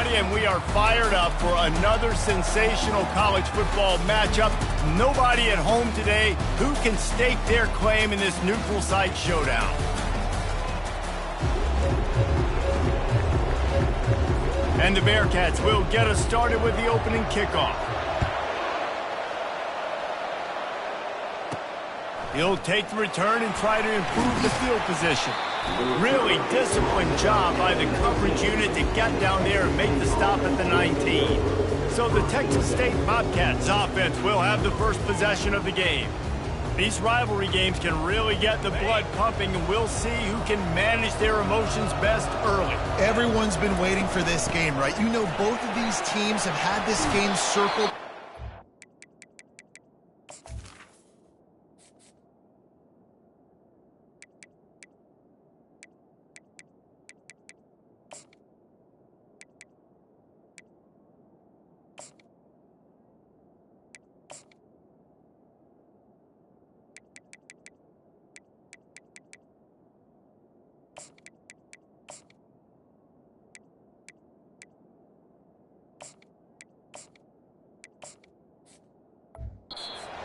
everybody, and we are fired up for another sensational college football matchup. Nobody at home today who can stake their claim in this neutral site showdown. And the Bearcats will get us started with the opening kickoff. He'll take the return and try to improve the field position. Really disciplined job by the coverage unit to get down there and make the stop at the 19. So the Texas State Bobcats offense will have the first possession of the game. These rivalry games can really get the blood pumping, and we'll see who can manage their emotions best early. Everyone's been waiting for this game, right? You know, both of these teams have had this game circled.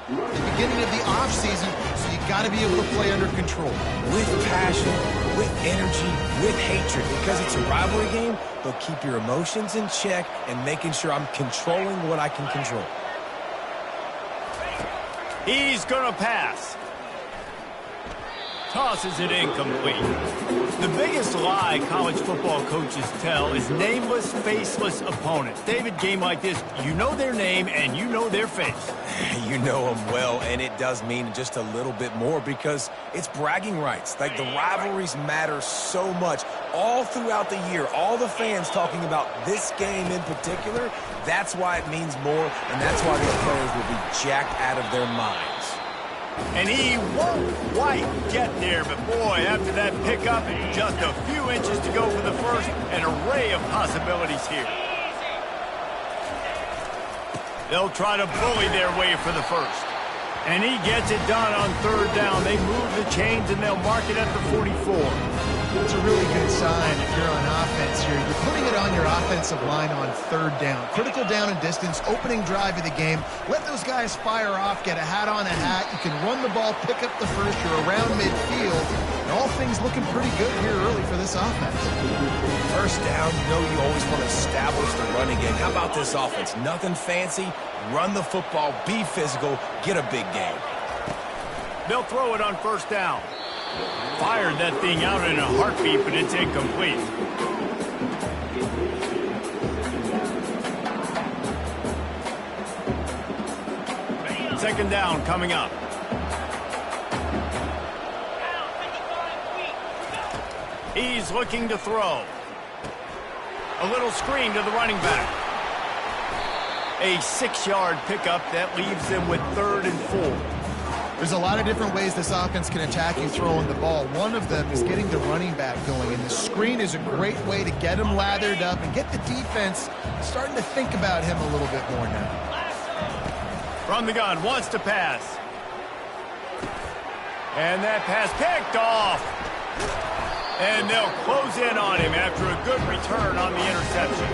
The beginning of the offseason, so you got to be able to play under control. With passion, with energy, with hatred, because it's a rivalry game, but keep your emotions in check and making sure I'm controlling what I can control. He's going to pass. Tosses it incomplete. The biggest lie college football coaches tell is nameless, faceless opponents. David, game like this, you know their name and you know their face. You know them well, and it does mean just a little bit more because it's bragging rights. Like, the rivalries matter so much all throughout the year. All the fans talking about this game in particular, that's why it means more, and that's why these players will be jacked out of their minds. And he won't quite get there, but boy, after that pickup, just a few inches to go for the first, an array of possibilities here. They'll try to bully their way for the first. And he gets it done on third down. They move the chains, and they'll mark it at the 44. It's a really good sign if you're on offense here. You're putting it on your offensive line on third down. Critical down and distance, opening drive of the game. Let those guys fire off, get a hat on a hat. You can run the ball, pick up the first. You're around midfield. And all things looking pretty good here early for this offense. First down, you know you always want to establish the running game. How about this offense? Nothing fancy. Run the football, be physical, get a big game. They'll throw it on first down. Fired that thing out in a heartbeat, but it's incomplete. Second down coming up. He's looking to throw. A little screen to the running back. A 6-yard pickup that leaves them with 3rd and 4. There's a lot of different ways this offense can attack you throwing the ball. One of them is getting the running back going, and the screen is a great way to get him lathered up and get the defense starting to think about him a little bit more now. From the gun, wants to pass. And that pass picked off. And they'll close in on him after a good return on the interception.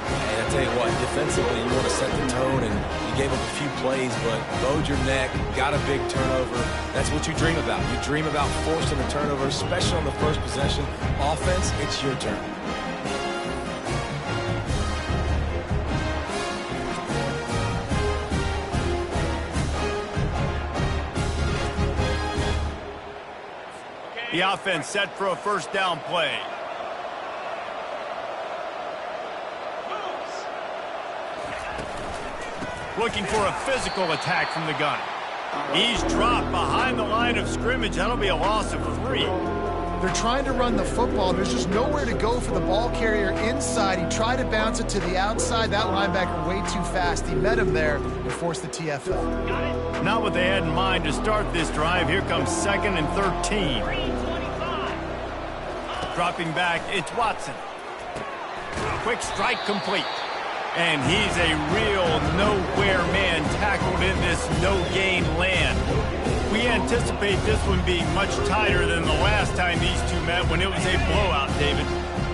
And I tell you what, defensively, you want to set the tone, and you gave up a few plays, but bowed your neck, got a big turnover. That's what you dream about. You dream about forcing a turnover, especially on the first possession. Offense, it's your turn. The offense set for a first down play. Looking for a physical attack from the gun. He's dropped behind the line of scrimmage. That'll be a loss of 3. They're trying to run the football. There's just nowhere to go for the ball carrier inside. He tried to bounce it to the outside. That linebacker way too fast. He met him there and forced the TFL. Not what they had in mind to start this drive. Here comes 2nd and 13. Dropping back, it's Watson. Quick strike complete. And he's a real nowhere man tackled in this no-gain land. We anticipate this one being much tighter than the last time these two met when it was a blowout, David.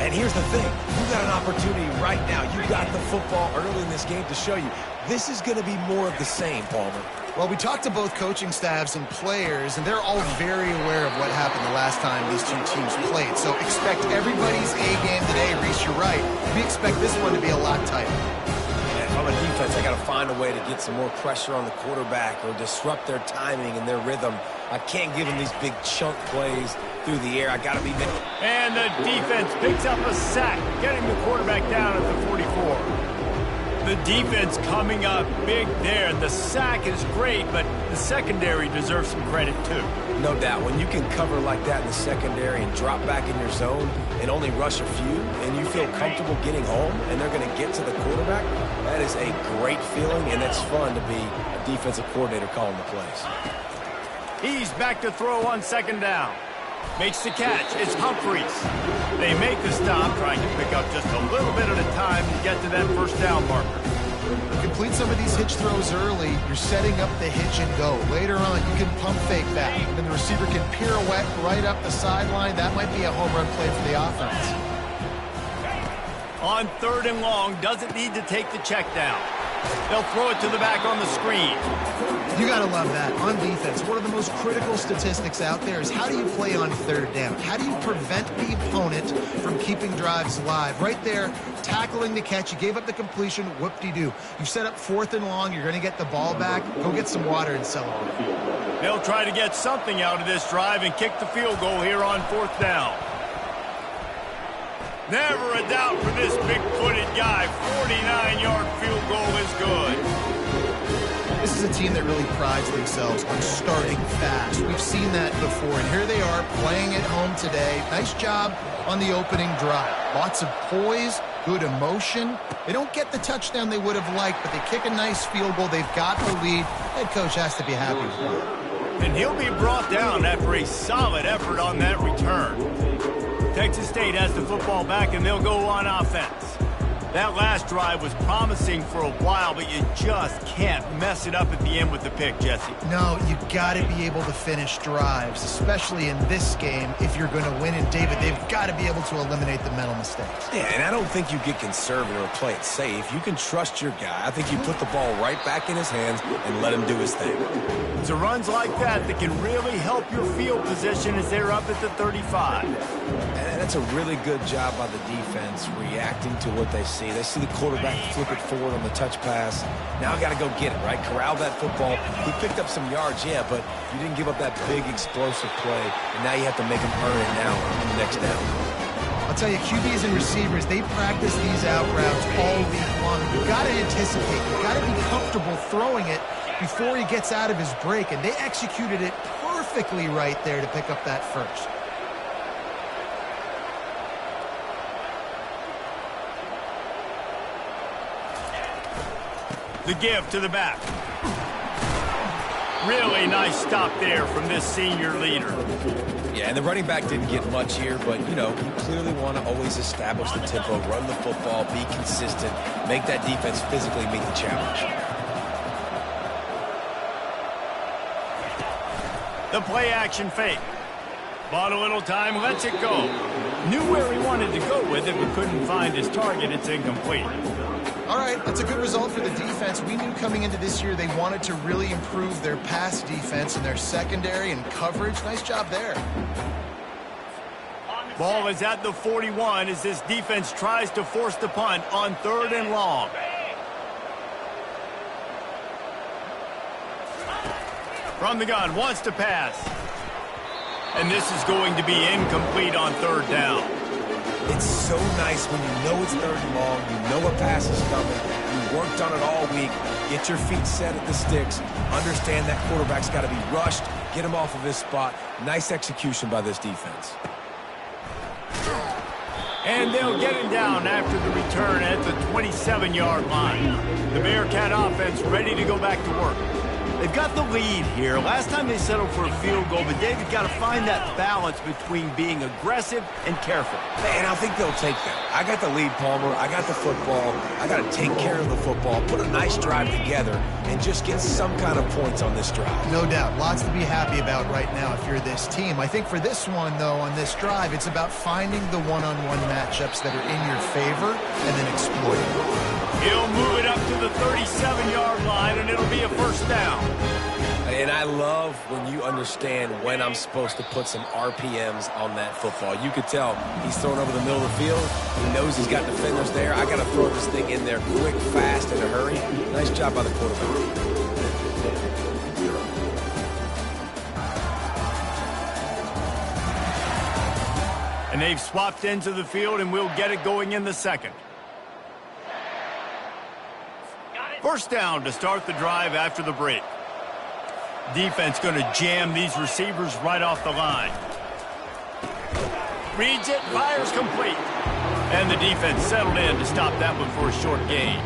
And here's the thing. You got an opportunity right now. You got the football early in this game to show you. This is going to be more of the same, Palmer. Well, we talked to both coaching staffs and players, and they're all very aware of what happened the last time these two teams played. So expect everybody's A game today. Reese, you're right. We expect this one to be a lot tighter. And on the defense, I got to find a way to get some more pressure on the quarterback or disrupt their timing and their rhythm. I can't give them these big chunk plays through the air. I got to be... And the defense picks up a sack, getting the quarterback down at the 44. The defense coming up big there. The sack is great, but the secondary deserves some credit too. No doubt. When you can cover like that in the secondary and drop back in your zone and only rush a few, and you feel comfortable getting home, and they're going to get to the quarterback, that is a great feeling, and it's fun to be a defensive coordinator calling the plays. He's back to throw on second down. Makes the catch. It's Humphries. They make the stop, trying to pick up just a little bit at a time to get to that first down marker. Complete some of these hitch throws early. You're setting up the hitch and go. Later on, you can pump fake that. And the receiver can pirouette right up the sideline. That might be a home run play for the offense. On third and long, doesn't need to take the check down. They'll throw it to the back on the screen. You got to love that. On defense, one of the most critical statistics out there is how do you play on third down? How do you prevent the opponent from keeping drives alive? Right there, tackling the catch. You gave up the completion. Whoop-de-doo. You set up fourth and long. You're going to get the ball back. Go get some water and celebrate. They'll try to get something out of this drive and kick the field goal here on fourth down. Never a doubt for this big-footed guy. 49-yard field goal is good. This is a team that really prides themselves on starting fast. We've seen that before, and here they are playing at home today. Nice job on the opening drive. Lots of poise, good emotion. They don't get the touchdown they would have liked, but they kick a nice field goal. They've got the lead. Head coach has to be happy with that. And he'll be brought down after a solid effort on that return. Texas State has the football back, and they'll go on offense. That last drive was promising for a while, but you just can't mess it up at the end with the pick, Jesse. No, you've got to be able to finish drives, especially in this game if you're going to win. And, David, they've got to be able to eliminate the mental mistakes. Yeah, and I don't think you get conservative or play it safe. You can trust your guy. I think you put the ball right back in his hands and let him do his thing. It's a runs like that that can really help your field position as they're up at the 35. And that's a really good job by the defense reacting to what they see. They see the quarterback flip it forward on the touch pass. Now got to go get it, right? Corral that football. He picked up some yards, yeah, but you didn't give up that big explosive play, and now you have to make him earn it now on the next down. I'll tell you, QBs and receivers, they practice these out routes all week long. You've got to anticipate. You've got to be comfortable throwing it before he gets out of his break, and they executed it perfectly right there to pick up that first. The give to the back. Really nice stop there from this senior leader. Yeah, and the running back didn't get much here, but, you know, you clearly want to always establish the tempo, run the football, be consistent, make that defense physically meet the challenge. The play action fake. Bought a little time, lets it go. Knew where he wanted to go with it, but couldn't find his target. It's incomplete. All right, that's a good result for the defense. We knew coming into this year they wanted to really improve their pass defense and their secondary and coverage. Nice job there. Ball is at the 41 as this defense tries to force the punt on third and long. From the gun, wants to pass. And this is going to be incomplete on third down. It's so nice when you know it's third and long, you know a pass is coming, you worked on it all week, get your feet set at the sticks, understand that quarterback's got to be rushed, get him off of his spot. Nice execution by this defense. And they'll get him down after the return at the 27-yard line. The Bearcat offense ready to go back to work. They've got the lead here. Last time they settled for a field goal, but David got to find that balance between being aggressive and careful. Man, I think they'll take that. I got the lead, Palmer. I got the football. I got to take care of the football, put a nice drive together, and just get some kind of points on this drive. No doubt. Lots to be happy about right now if you're this team. I think for this one, though, on this drive, it's about finding the one-on-one matchups that are in your favor and then exploiting them. He'll move it up to the 37-yard line, and it'll be a first down. And I love when you understand when I'm supposed to put some RPMs on that football. You could tell he's throwing over the middle of the field. He knows he's got defenders there. I got to throw this thing in there quick, fast, in a hurry. Nice job by the quarterback. And they've swapped into the field, and we'll get it going in the second. First down to start the drive after the break. Defense going to jam these receivers right off the line. Reads it, fires complete. And the defense settled in to stop that one for a short gain.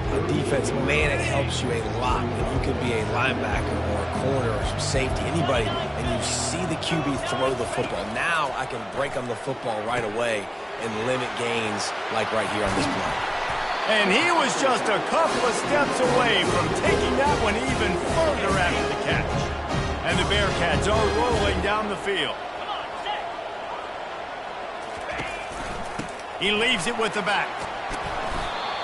The defense, man, it helps you a lot when you can be a linebacker or a corner or some safety, anybody, and you see the QB throw the football. Now I can break on the football right away and limit gains like right here on this play. And he was just a couple of steps away from taking that one even further after the catch. And the Bearcats are rolling down the field. He leaves it with the back.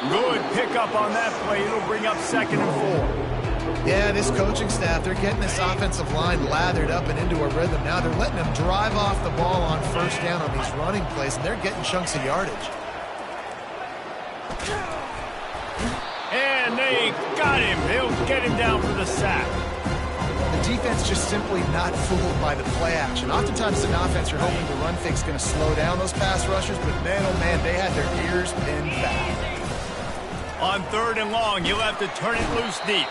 Good pickup on that play. It'll bring up 2nd and 4. Yeah, this coaching staff, they're getting this offensive line lathered up and into a rhythm. Now they're letting them drive off the ball on first down on these running plays, and they're getting chunks of yardage. And they got him. He'll get him down for the sack. The defense just simply not fooled by the play action. Oftentimes an offense, you're hoping the run fake's going to slow down those pass rushers, but man, oh man, they had their ears pinned back. On 3rd and long, he'll have to turn it loose deep.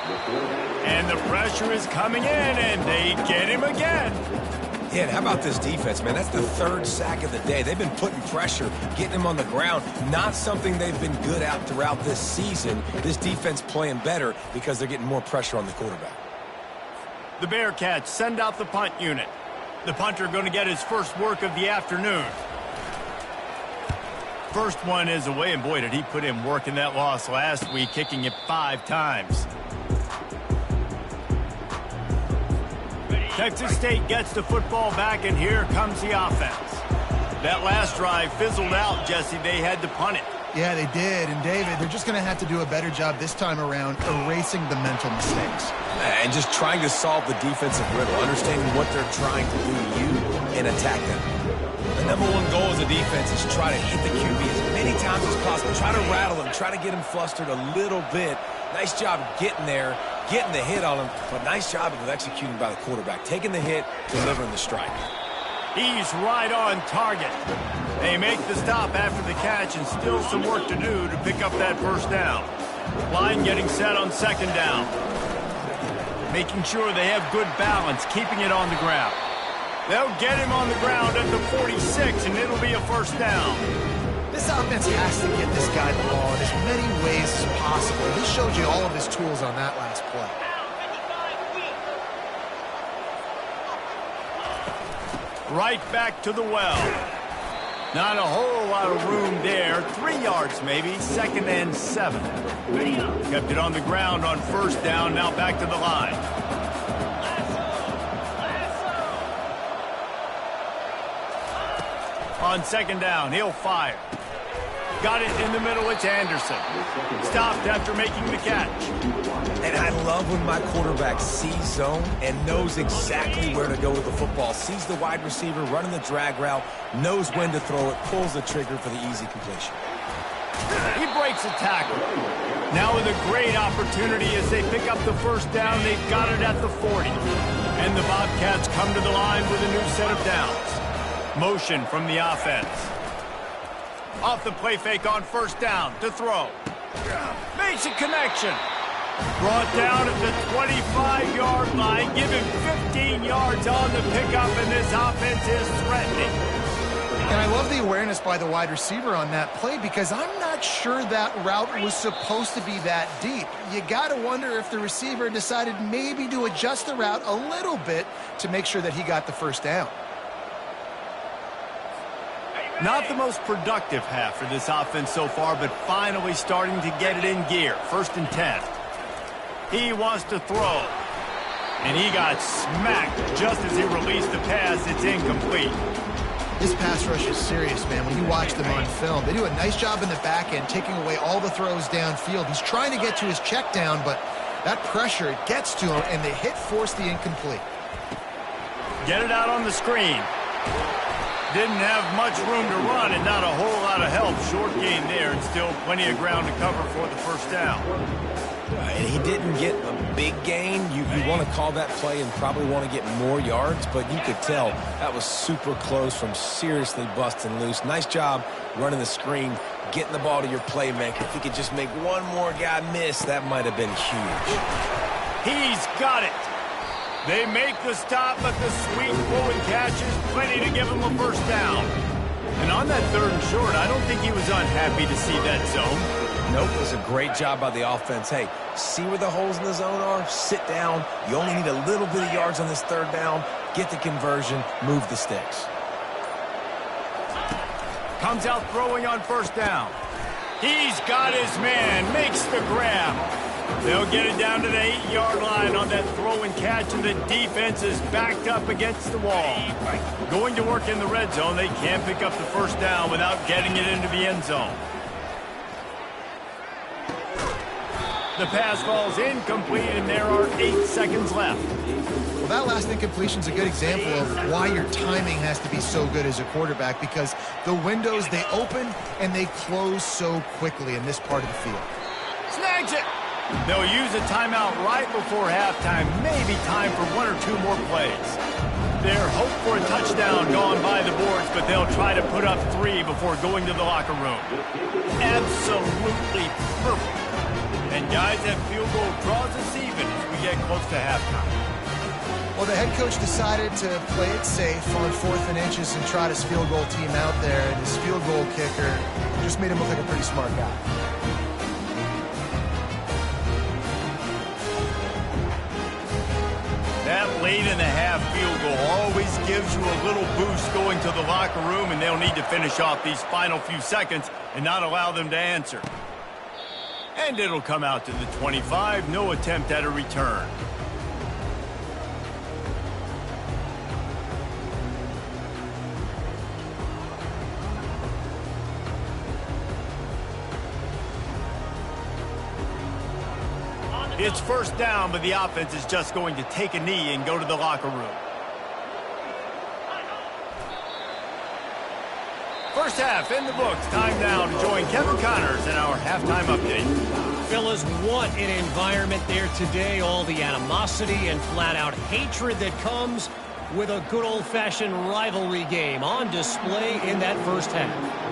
And the pressure is coming in, and they get him again. Yeah, and how about this defense, man? That's the 3rd sack of the day. They've been putting pressure, getting him on the ground. Not something they've been good at throughout this season. This defense playing better because they're getting more pressure on the quarterback. The Bearcats send out the punt unit. The punter going to get his first work of the afternoon. First one is away, and boy, did he put in work in that loss last week, kicking it 5 times. Texas State gets the football back, and here comes the offense. That last drive fizzled out, Jesse. They had to punt it. Yeah, they did. And, David, they're just going to have to do a better job this time around erasing the mental mistakes. And just trying to solve the defensive riddle, understanding what they're trying to do to you and attack them. The number one goal as a defense is try to hit the QB as many times as possible. Try to rattle him, try to get him flustered a little bit. Nice job getting there, getting the hit on him, but nice job of executing by the quarterback. Taking the hit, delivering the strike. He's right on target. They make the stop after the catch, and still some work to do to pick up that first down. Line getting set on 2nd down. Making sure they have good balance, keeping it on the ground. They'll get him on the ground at the 46, and it'll be a first down. This offense has to get this guy the ball in as many ways as possible. He showed you all of his tools on that last play. Right back to the well. Not a whole lot of room there. 3 yards maybe. 2nd and 7. Kept it on the ground on first down. Now back to the line. On 2nd down, he'll fire. Got it in the middle, it's Anderson. Stopped after making the catch. And I love when my quarterback sees zone and knows exactly where to go with the football. Sees the wide receiver running the drag route, knows when to throw it, pulls the trigger for the easy completion. He breaks a tackle. Now with a great opportunity as they pick up the first down, they've got it at the 40. And the Bobcats come to the line with a new set of downs. Motion from the offense. Off the play fake on first down to throw. Makes a connection. Brought down at the 25-yard line. Give him 15 yards on the pickup, and this offense is threatening. And I love the awareness by the wide receiver on that play because I'm not sure that route was supposed to be that deep. You got to wonder if the receiver decided maybe to adjust the route a little bit to make sure that he got the first down. Not the most productive half for this offense so far, but finally starting to get it in gear. 1st and 10. He wants to throw. And he got smacked just as he released the pass. It's incomplete. This pass rush is serious, man. When you watch them on film, they do a nice job in the back end, taking away all the throws downfield. He's trying to get to his check down, but that pressure gets to him, and the hit forced the incomplete. Get it out on the screen. Didn't have much room to run and not a whole lot of help. Short gain there and still plenty of ground to cover for the first down. And he didn't get a big gain. You want to call that play and probably want to get more yards, but you could tell that was super close from seriously busting loose. Nice job running the screen, getting the ball to your playmaker. If he could just make one more guy miss, that might have been huge. He's got it. They make the stop, but the sweet throw and catch is plenty to give him a first down. And on that 3rd and short, I don't think he was unhappy to see that zone. Nope, it was a great job by the offense. Hey, see where the holes in the zone are? Sit down. You only need a little bit of yards on this 3rd down. Get the conversion. Move the sticks. Comes out throwing on 1st down. He's got his man. Makes the grab. They'll get it down to the 8-yard line on that throw and catch, and the defense is backed up against the wall. Going to work in the red zone, they can't pick up the first down without getting it into the end zone. The pass falls incomplete, and there are 8 seconds left. Well, that last incompletion is a good example of why your timing has to be so good as a quarterback, because the windows, they open and they close so quickly in this part of the field. Snags it! They'll use a timeout right before halftime, maybe time for 1 or 2 more plays. Their hope for a touchdown gone by the boards, but they'll try to put up 3 before going to the locker room. Absolutely perfect. And guys, that field goal draws us even as we get close to halftime. Well, the head coach decided to play it safe on 4th and inches and trot his field goal team out there, and his field goal kicker just made him look like a pretty smart guy. That late in the half field goal always gives you a little boost going to the locker room, and they'll need to finish off these final few seconds and not allow them to answer. And it'll come out to the 25, no attempt at a return. It's first down, but the offense is just going to take a knee and go to the locker room. First half in the books. Time now to join Kevin Connors in our halftime update. Fellas, what an environment there today. All the animosity and flat-out hatred that comes with a good old-fashioned rivalry game on display in that first half.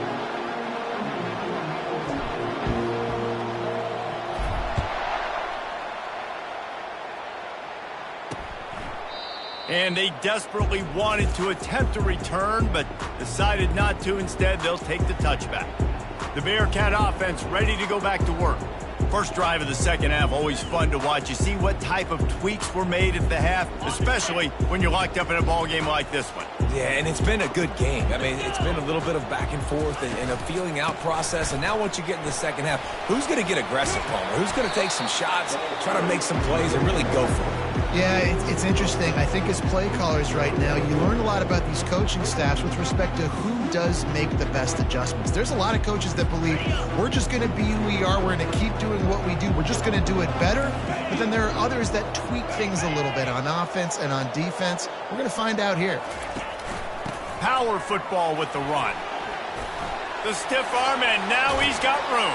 And they desperately wanted to attempt a return, but decided not to. Instead, they'll take the touchback. The Bearcat offense ready to go back to work. First drive of the second half, always fun to watch. You see what type of tweaks were made at the half, especially when you're locked up in a ball game like this one. Yeah, and it's been a good game. I mean, it's been a little bit of back and forth and a feeling out process. And now once you get in the second half, who's going to get aggressive, Palmer? Who's going to take some shots, try to make some plays, and really go for it? Yeah, it's interesting. I think as play callers right now, you learn a lot about these coaching staffs with respect to who does make the best adjustments. There's a lot of coaches that believe we're just going to be who we are. We're going to keep doing what we do. We're just going to do it better. But then there are others that tweak things a little bit on offense and on defense. We're going to find out here. Power football with the run. The stiff arm, and now he's got room.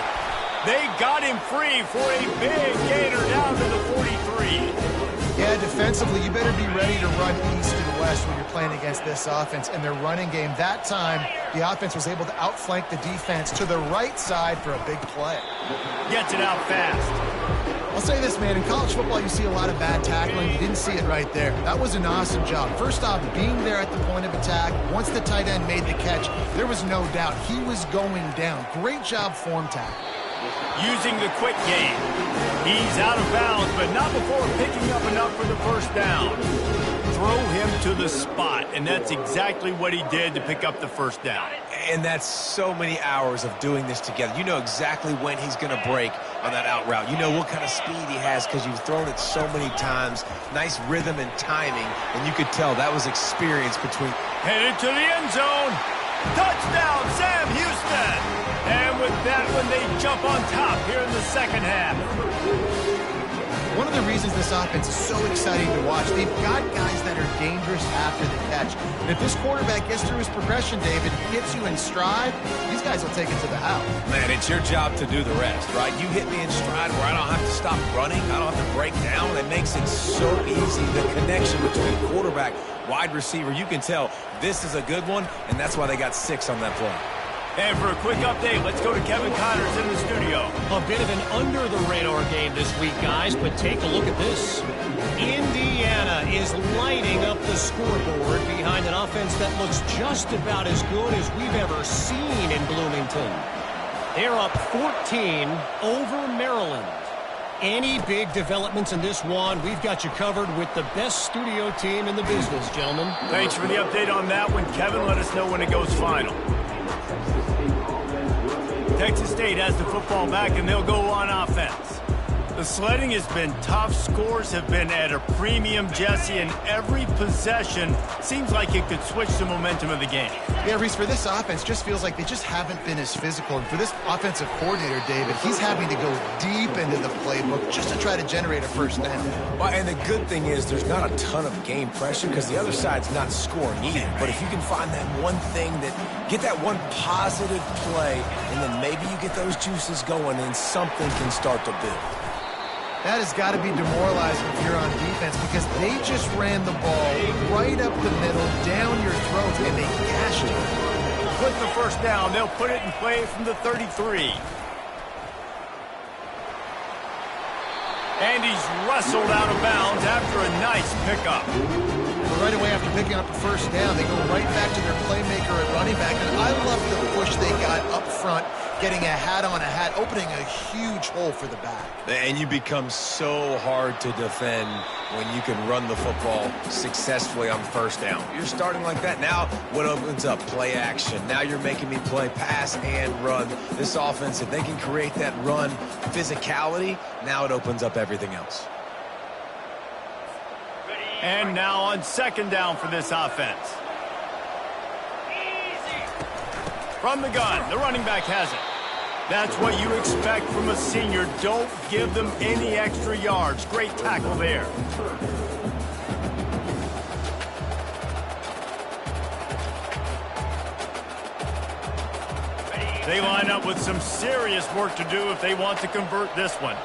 They got him free for a big gainer down to the 43. Yeah, defensively, you better be ready to run east and west when you're playing against this offense. And their running game, that time, the offense was able to outflank the defense to the right side for a big play. Gets it out fast. I'll say this, man. In college football, you see a lot of bad tackling. You didn't see it right there. That was an awesome job. First off, being there at the point of attack. Once the tight end made the catch, there was no doubt he was going down. Great job form tackle. Using the quick game. He's out of bounds, but not before picking up enough for the first down. Throw him to the spot, and that's exactly what he did to pick up the first down. And that's so many hours of doing this together. You know exactly when he's going to break on that out route. You know what kind of speed he has because you've thrown it so many times. Nice rhythm and timing, and you could tell that was experience between. Headed to the end zone. Touchdown, Sam Houston. And with that one, they jump on top here in the second half. One of the reasons this offense is so exciting to watch, they've got guys that are dangerous after the catch. And if this quarterback gets through his progression, David, hits you in stride, these guys will take it to the house. Man, it's your job to do the rest, right? You hit me in stride where I don't have to stop running. I don't have to break down. It makes it so easy. The connection between quarterback, wide receiver, you can tell this is a good one, and that's why they got 6 on that play. And for a quick update, let's go to Kevin Connors in the studio. A bit of an under-the-radar game this week, guys, but take a look at this. Indiana is lighting up the scoreboard behind an offense that looks just about as good as we've ever seen in Bloomington. They're up 14 over Maryland. Any big developments in this one, we've got you covered with the best studio team in the business, gentlemen. Thanks for the update on that one, Kevin. Let us know when it goes final. Texas State has the football back, and they'll go on offense. The sledding has been tough. Scores have been at a premium, Jesse, and every possession seems like it could switch the momentum of the game. Yeah, Reese, for this offense, just feels like they just haven't been as physical. And for this offensive coordinator, David, he's having to go deep into the playbook just to try to generate a first down. Well, and the good thing is there's not a ton of game pressure because the other side's not scoring either. But if you can find that one thing get that one positive play, and then maybe you get those juices going and something can start to build. That has got to be demoralizing if you're on defense because they just ran the ball right up the middle, down your throat, and they gashed it. With the first down, they'll put it in play from the 33. And he's wrestled out of bounds after a nice pickup. But right away after picking up a first down, they go right back to their playmaker at running back. And I love the push they got up front, getting a hat on a hat, opening a huge hole for the back. And you become so hard to defend when you can run the football successfully on first down. You're starting like that. Now what opens up? Play action. Now you're making me play pass and run. This offense, if they can create that run physicality, now it opens up everything else. And now on second down for this offense. From the gun, the running back has it. That's what you expect from a senior. Don't give them any extra yards. Great tackle there. They line up with some serious work to do if they want to convert this one.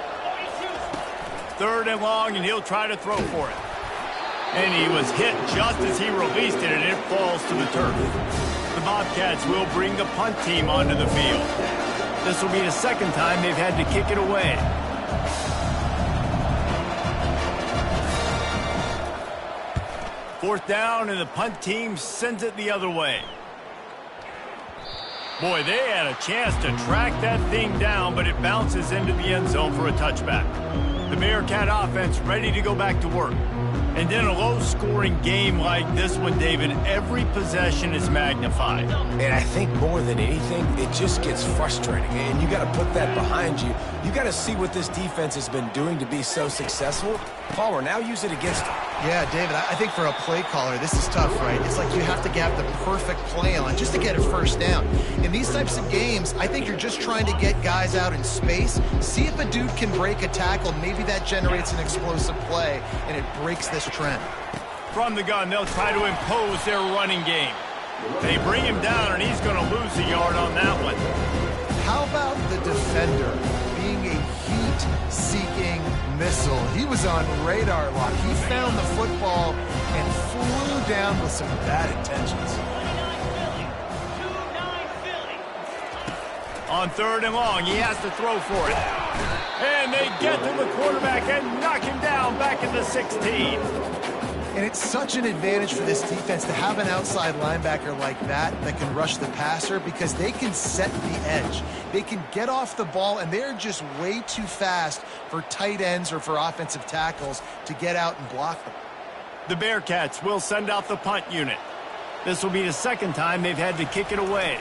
3rd and long, and he'll try to throw for it. And he was hit just as he released it, and it falls to the turf. The Bobcats will bring the punt team onto the field. This will be the second time they've had to kick it away. Fourth down, and the punt team sends it the other way. Boy, they had a chance to track that thing down, but it bounces into the end zone for a touchback. The Bearcat offense ready to go back to work. And in a low-scoring game like this one, David, every possession is magnified. And I think more than anything, it just gets frustrating. And you got to put that behind you. You got to see what this defense has been doing to be so successful. Palmer, now use it against them. Yeah, David, I think for a play caller, this is tough, right? It's like you have to have the perfect play on just to get a first down. In these types of games, I think you're just trying to get guys out in space, see if a dude can break a tackle. Maybe that generates an explosive play, and it breaks this trend. From the gun, they'll try to impose their running game. They bring him down, and he's going to lose a yard on that one. How about the defender being a heat-seeking missile? He was on radar lock. He found the football and flew down with some bad intentions. On 3rd and long, he has to throw for it. And they get to the quarterback and knock him down back at the 16. And it's such an advantage for this defense to have an outside linebacker like that can rush the passer because they can set the edge. They can get off the ball, and they're just way too fast for tight ends or for offensive tackles to get out and block them. The Bearcats will send out the punt unit. This will be the second time they've had to kick it away.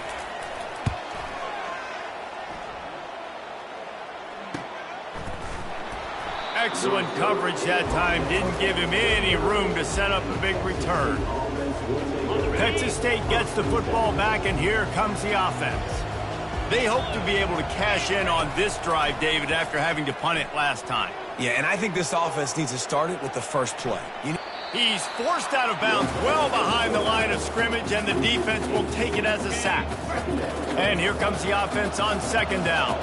Excellent coverage that time. Didn't give him any room to set up a big return. Texas State gets the football back, and here comes the offense. They hope to be able to cash in on this drive, David, after having to punt it last time. Yeah, and I think this offense needs to start it with the first play. He's forced out of bounds well behind the line of scrimmage, and the defense will take it as a sack. And here comes the offense on 2nd down.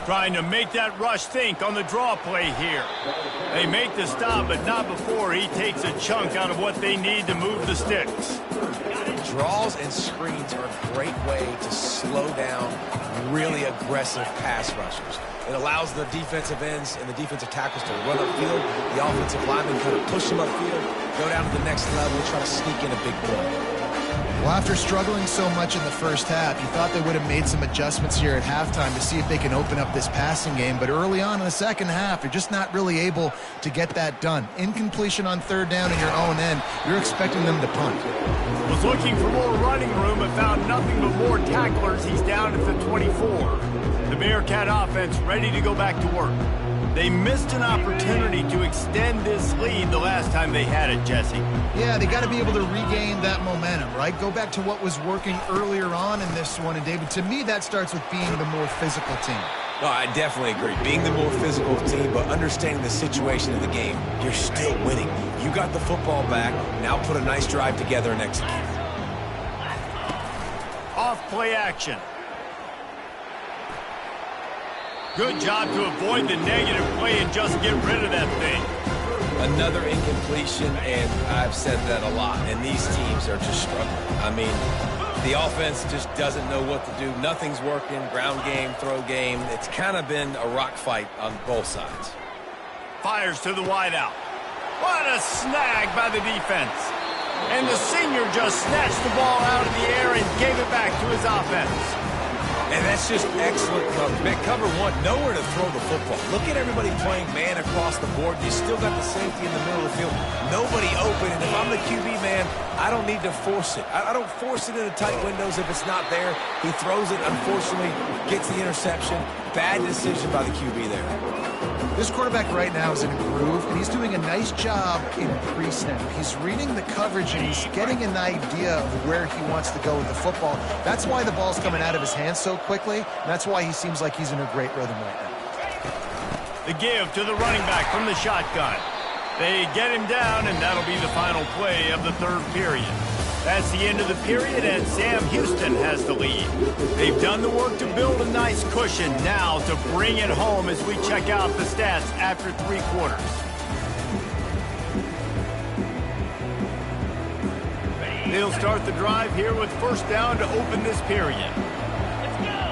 Trying to make that rush think on the draw play here. They make the stop, but not before he takes a chunk out of what they need to move the sticks. Draws and screens are a great way to slow down really aggressive pass rushers. It allows the defensive ends and the defensive tackles to run upfield. The offensive linemen kind of push them upfield, go down to the next level, try to sneak in a big play. Well, after struggling so much in the first half, you thought they would have made some adjustments here at halftime to see if they can open up this passing game. But early on in the second half, you're just not really able to get that done. Incompletion on 3rd down in your own end, you're expecting them to punt. Was looking for more running room, but found nothing but more tacklers. He's down at the 24. The Bearcat offense ready to go back to work. They missed an opportunity to extend this lead the last time they had it, Jesse. Yeah, they got to be able to regain that momentum, right? Go back to what was working earlier on in this one. And, David, to me, that starts with being the more physical team. No, I definitely agree. Being the more physical team, but understanding the situation of the game, you're still winning. You got the football back. Now put a nice drive together and execute. Off play action. Good job to avoid the negative play and just get rid of that thing. Another incompletion, and I've said that a lot, and these teams are just struggling. I mean, the offense just doesn't know what to do. Nothing's working. Ground game, throw game. It's kind of been a rock fight on both sides. Fires to the wideout. What a snag by the defense. And the senior just snatched the ball out of the air and gave it back to his offense. And that's just excellent coverage. Man, cover one, nowhere to throw the football. Look at everybody playing man across the board. You still got the safety in the middle of the field. Nobody open, and if I'm the QB, man, I don't need to force it. I don't force it into tight windows if it's not there. He throws it, unfortunately, gets the interception. Bad decision by the QB there. This quarterback right now is in a groove, and he's doing a nice job in pre-snap. He's reading the coverage, and he's getting an idea of where he wants to go with the football. That's why the ball's coming out of his hands so quickly, and that's why he seems like he's in a great rhythm right now. The give to the running back from the shotgun. They get him down, and that'll be the final play of the 3rd period. That's the end of the period, and Sam Houston has the lead. They've done the work to build a nice cushion now to bring it home as we check out the stats after 3 quarters. They'll start the drive here with 1st down to open this period. Let's go!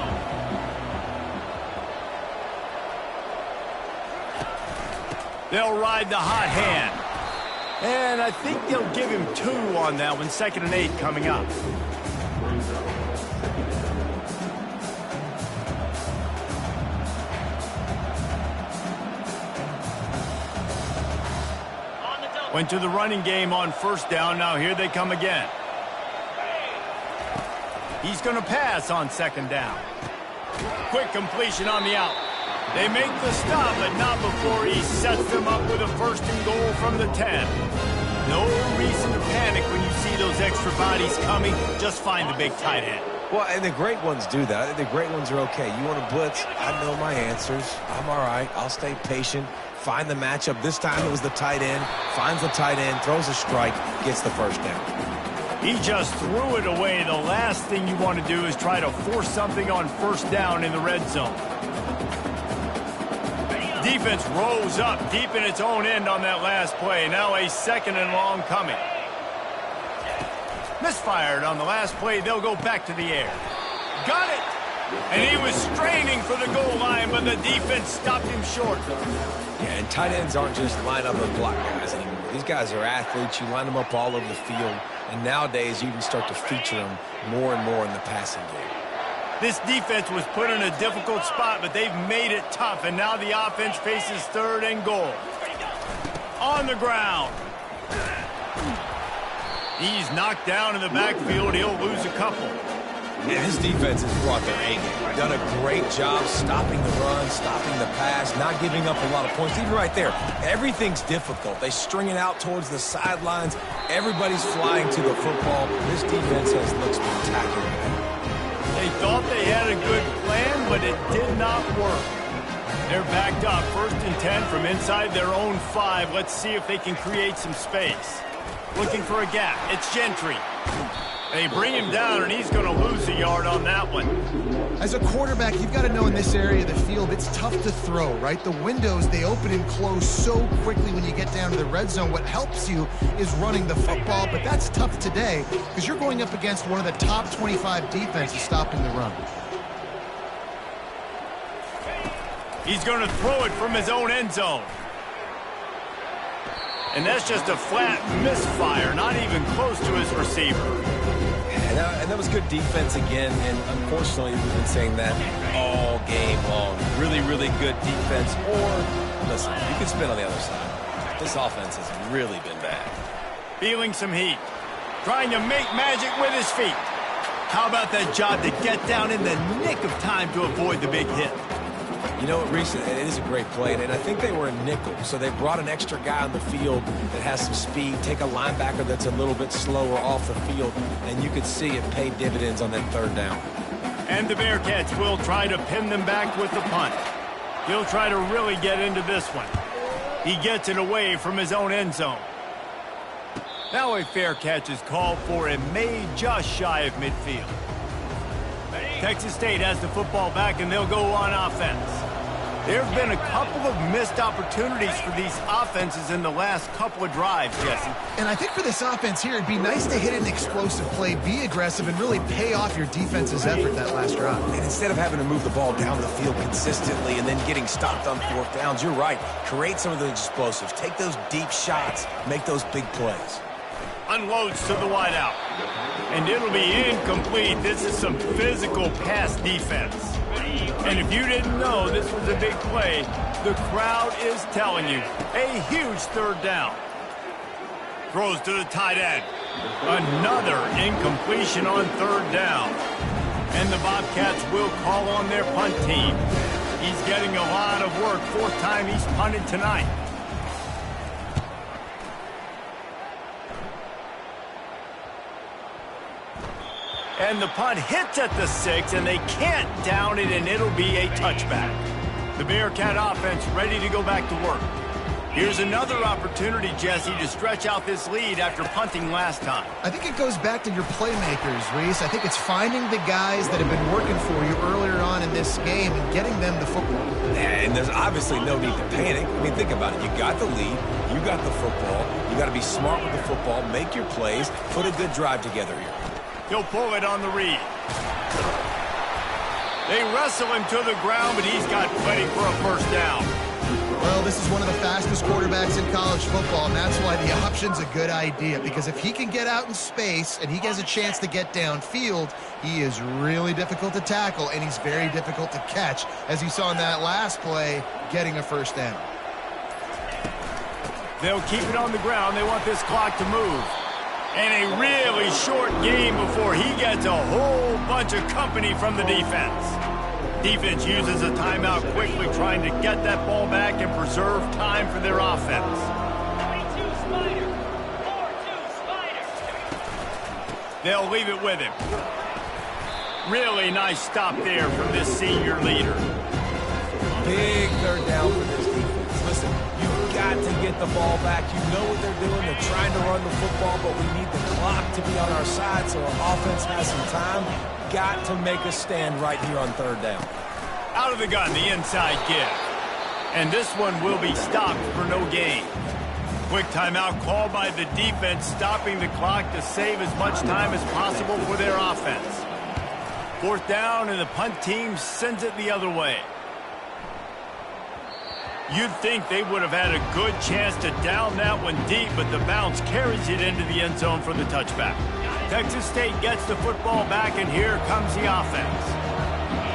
They'll ride the hot hand. And I think they'll give him 2 on that one. 2nd and 8 coming up. Went to the running game on 1st down. Now here they come again. He's going to pass on 2nd down. Quick completion on the out. They make the stop, but not before he sets them up with a 1st and goal from the 10. No reason to panic when you see those extra bodies coming. Just find the big tight end. Well, and the great ones do that. I think the great ones are okay. You want to blitz? I know my answers. I'm all right. I'll stay patient. Find the matchup. This time it was the tight end. Finds the tight end, throws a strike, gets the 1st down. He just threw it away. The last thing you want to do is try to force something on 1st down in the red zone. defense rose up deep in its own end on that last play. Now a 2nd and long coming. Misfired on the last play. They'll go back to the air. Got it! And he was straining for the goal line, but the defense stopped him short. Yeah, and tight ends aren't just line up and block guys anymore. These guys are athletes. You line them up all over the field. And nowadays, you even start to feature them more and more in the passing game. This defense was put in a difficult spot, but they've made it tough. And now the offense faces 3rd and goal. On the ground. He's knocked down in the backfield. He'll lose a couple. And his defense has brought their A game. Done a great job stopping the run, stopping the pass, not giving up a lot of points. Even right there, everything's difficult. They string it out towards the sidelines. Everybody's flying to the football. This defense has looked spectacular. They thought they had a good plan, but it did not work. They're backed up, 1st and 10 from inside their own 5. Let's see if they can create some space. Looking for a gap. It's Gentry. They bring him down, and he's going to lose a yard on that one. As a quarterback, you've got to know in this area of the field, it's tough to throw, right? The windows, they open and close so quickly when you get down to the red zone. What helps you is running the football, but that's tough today because you're going up against one of the top 25 defenses stopping the run. He's going to throw it from his own end zone. And that's just a flat misfire, not even close to his receiver. And that was good defense again, and unfortunately we've been saying that all game long. Really, really good defense, or, listen, you can spin on the other side. This offense has really been bad. Feeling some heat. Trying to make magic with his feet. How about that job to get down in the nick of time to avoid the big hit? You know what, Reese, it is a great play, and I think they were a nickel, so they brought an extra guy on the field that has some speed, take a linebacker that's a little bit slower off the field, and you could see it paid dividends on that 3rd down. And the Bearcats will try to pin them back with the punt. He'll try to really get into this one. He gets it away from his own end zone. Now a fair catch is called for and made just shy of midfield. Texas State has the football back, and they'll go on offense. There have been a couple of missed opportunities for these offenses in the last couple of drives, Jesse. And I think for this offense here, it'd be nice to hit an explosive play, be aggressive, and really pay off your defense's effort that last drive. And instead of having to move the ball down the field consistently and then getting stopped on 4th downs, you're right. Create some of those explosives. Take those deep shots. Make those big plays. Unloads to the wideout. And it'll be incomplete. This is some physical pass defense. And if you didn't know this was a big play, the crowd is telling you. A huge 3rd down. Throws to the tight end. Another incompletion on 3rd down. And the Bobcats will call on their punt team. He's getting a lot of work. 4th time he's punted tonight. And the punt hits at the 6, and they can't down it, and it'll be a touchback. The Bearcat offense ready to go back to work. Here's another opportunity, Jesse, to stretch out this lead after punting last time. I think it goes back to your playmakers, Reese. I think it's finding the guys that have been working for you earlier on in this game and getting them the football. And there's obviously no need to panic. I mean, think about it. You got the lead. You got the football. You got to be smart with the football. Make your plays. Put a good drive together here. He'll pull it on the read. They wrestle him to the ground, but he's got plenty for a 1st down. Well, this is one of the fastest quarterbacks in college football, and that's why the option's a good idea, because if he can get out in space and he has a chance to get downfield, he is really difficult to tackle, and he's very difficult to catch, as you saw in that last play, getting a 1st down. They'll keep it on the ground. They want this clock to move. And a really short game before he gets a whole bunch of company from the defense. Defense uses a timeout quickly, trying to get that ball back and preserve time for their offense. 22 Spider. 4-2 Spider. They'll leave it with him. Really nice stop there from this senior leader. Big 3rd down for this defense. Listen, you've got to get the ball back. You know what they're doing. They're trying to run the football, but we need the clock to be on our side so our offense has some time. Got to make a stand right here on 3rd down. Out of the gun, the inside give. And this one will be stopped for no gain. Quick timeout called by the defense, stopping the clock to save as much time as possible for their offense. Fourth down, and the punt team sends it the other way. You'd think they would have had a good chance to down that one deep, but the bounce carries it into the end zone for the touchback. Texas State gets the football back, and here comes the offense.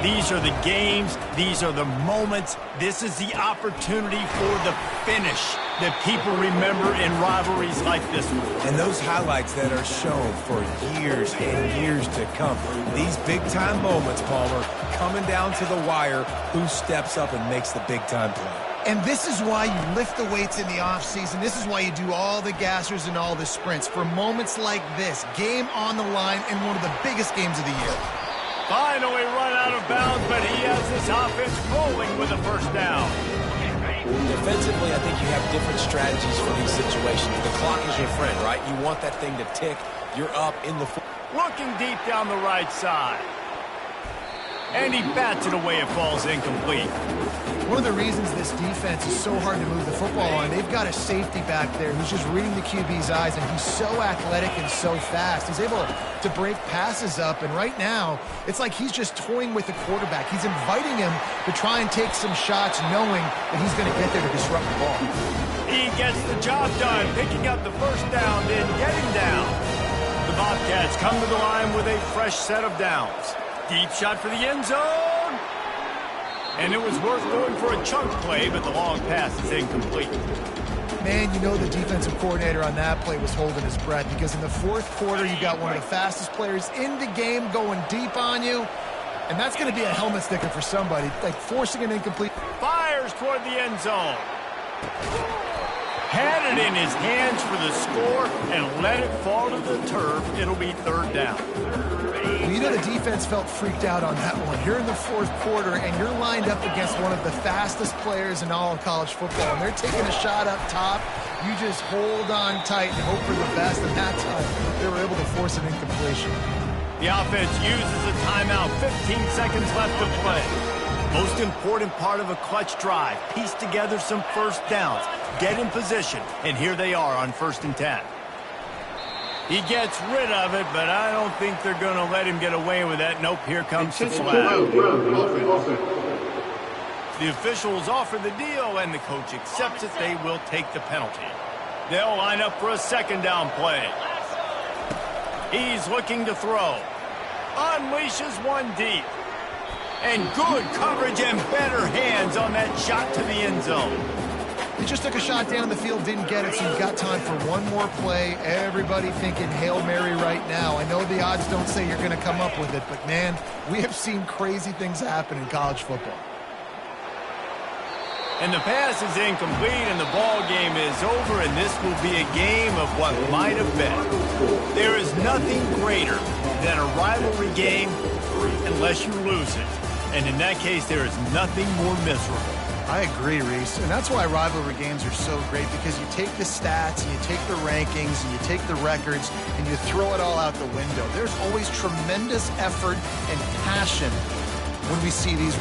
These are the games. These are the moments. This is the opportunity for the finish that people remember in rivalries like this one. And those highlights that are shown for years and years to come. These big-time moments, Palmer, coming down to the wire, who steps up and makes the big-time play. And this is why you lift the weights in the offseason. This is why you do all the gassers and all the sprints. For moments like this, game on the line in one of the biggest games of the year. Finally run out of bounds, but he has this offense rolling with a first down. Defensively, I think you have different strategies for these situations. The clock is your friend, right? You want that thing to tick. You're up in the... Looking deep down the right side. And he bats it away. It falls incomplete. One of the reasons this defense is so hard to move the football on, they've got a safety back there who's just reading the QB's eyes, and he's so athletic and so fast. He's able to break passes up, and right now, it's like he's just toying with the quarterback. He's inviting him to try and take some shots, knowing that he's going to get there to disrupt the ball. He gets the job done, picking up the first down, then getting down. The Bobcats come to the line with a fresh set of downs. Deep shot for the end zone. And it was worth going for a chunk play, but the long pass is incomplete. Man, you know the defensive coordinator on that play was holding his breath, because in the fourth quarter, you got one of the fastest players in the game going deep on you, and that's going to be a helmet sticker for somebody, like forcing an incomplete. Fires toward the end zone. Had it in his hands for the score and let it fall to the turf. It'll be third down. Well, you know the defense felt freaked out on that one. You're in the fourth quarter, and you're lined up against one of the fastest players in all of college football, and they're taking a shot up top. You just hold on tight and hope for the best, and that time they were able to force an incompletion. The offense uses a timeout. 15 seconds left to play. Most important part of a clutch drive. Piece together some first downs. Get in position, and here they are on 1st and 10. He gets rid of it, but I don't think they're going to let him get away with that. Nope, here comes the flag. The officials offer the deal, and the coach accepts it. They will take the penalty. They'll line up for a second down play. He's looking to throw. Unleashes one deep. And good coverage and better hands on that shot to the end zone. He just took a shot down the field, didn't get it, so you've got time for one more play. Everybody thinking Hail Mary right now. I know the odds don't say you're going to come up with it, but, man, we have seen crazy things happen in college football. And the pass is incomplete, and the ball game is over, and this will be a game of what might have been. There is nothing greater than a rivalry game unless you lose it. And in that case, there is nothing more miserable. I agree, Reese, and that's why rivalry games are so great, because you take the stats and you take the rankings and you take the records and you throw it all out the window. There's always tremendous effort and passion when we see these.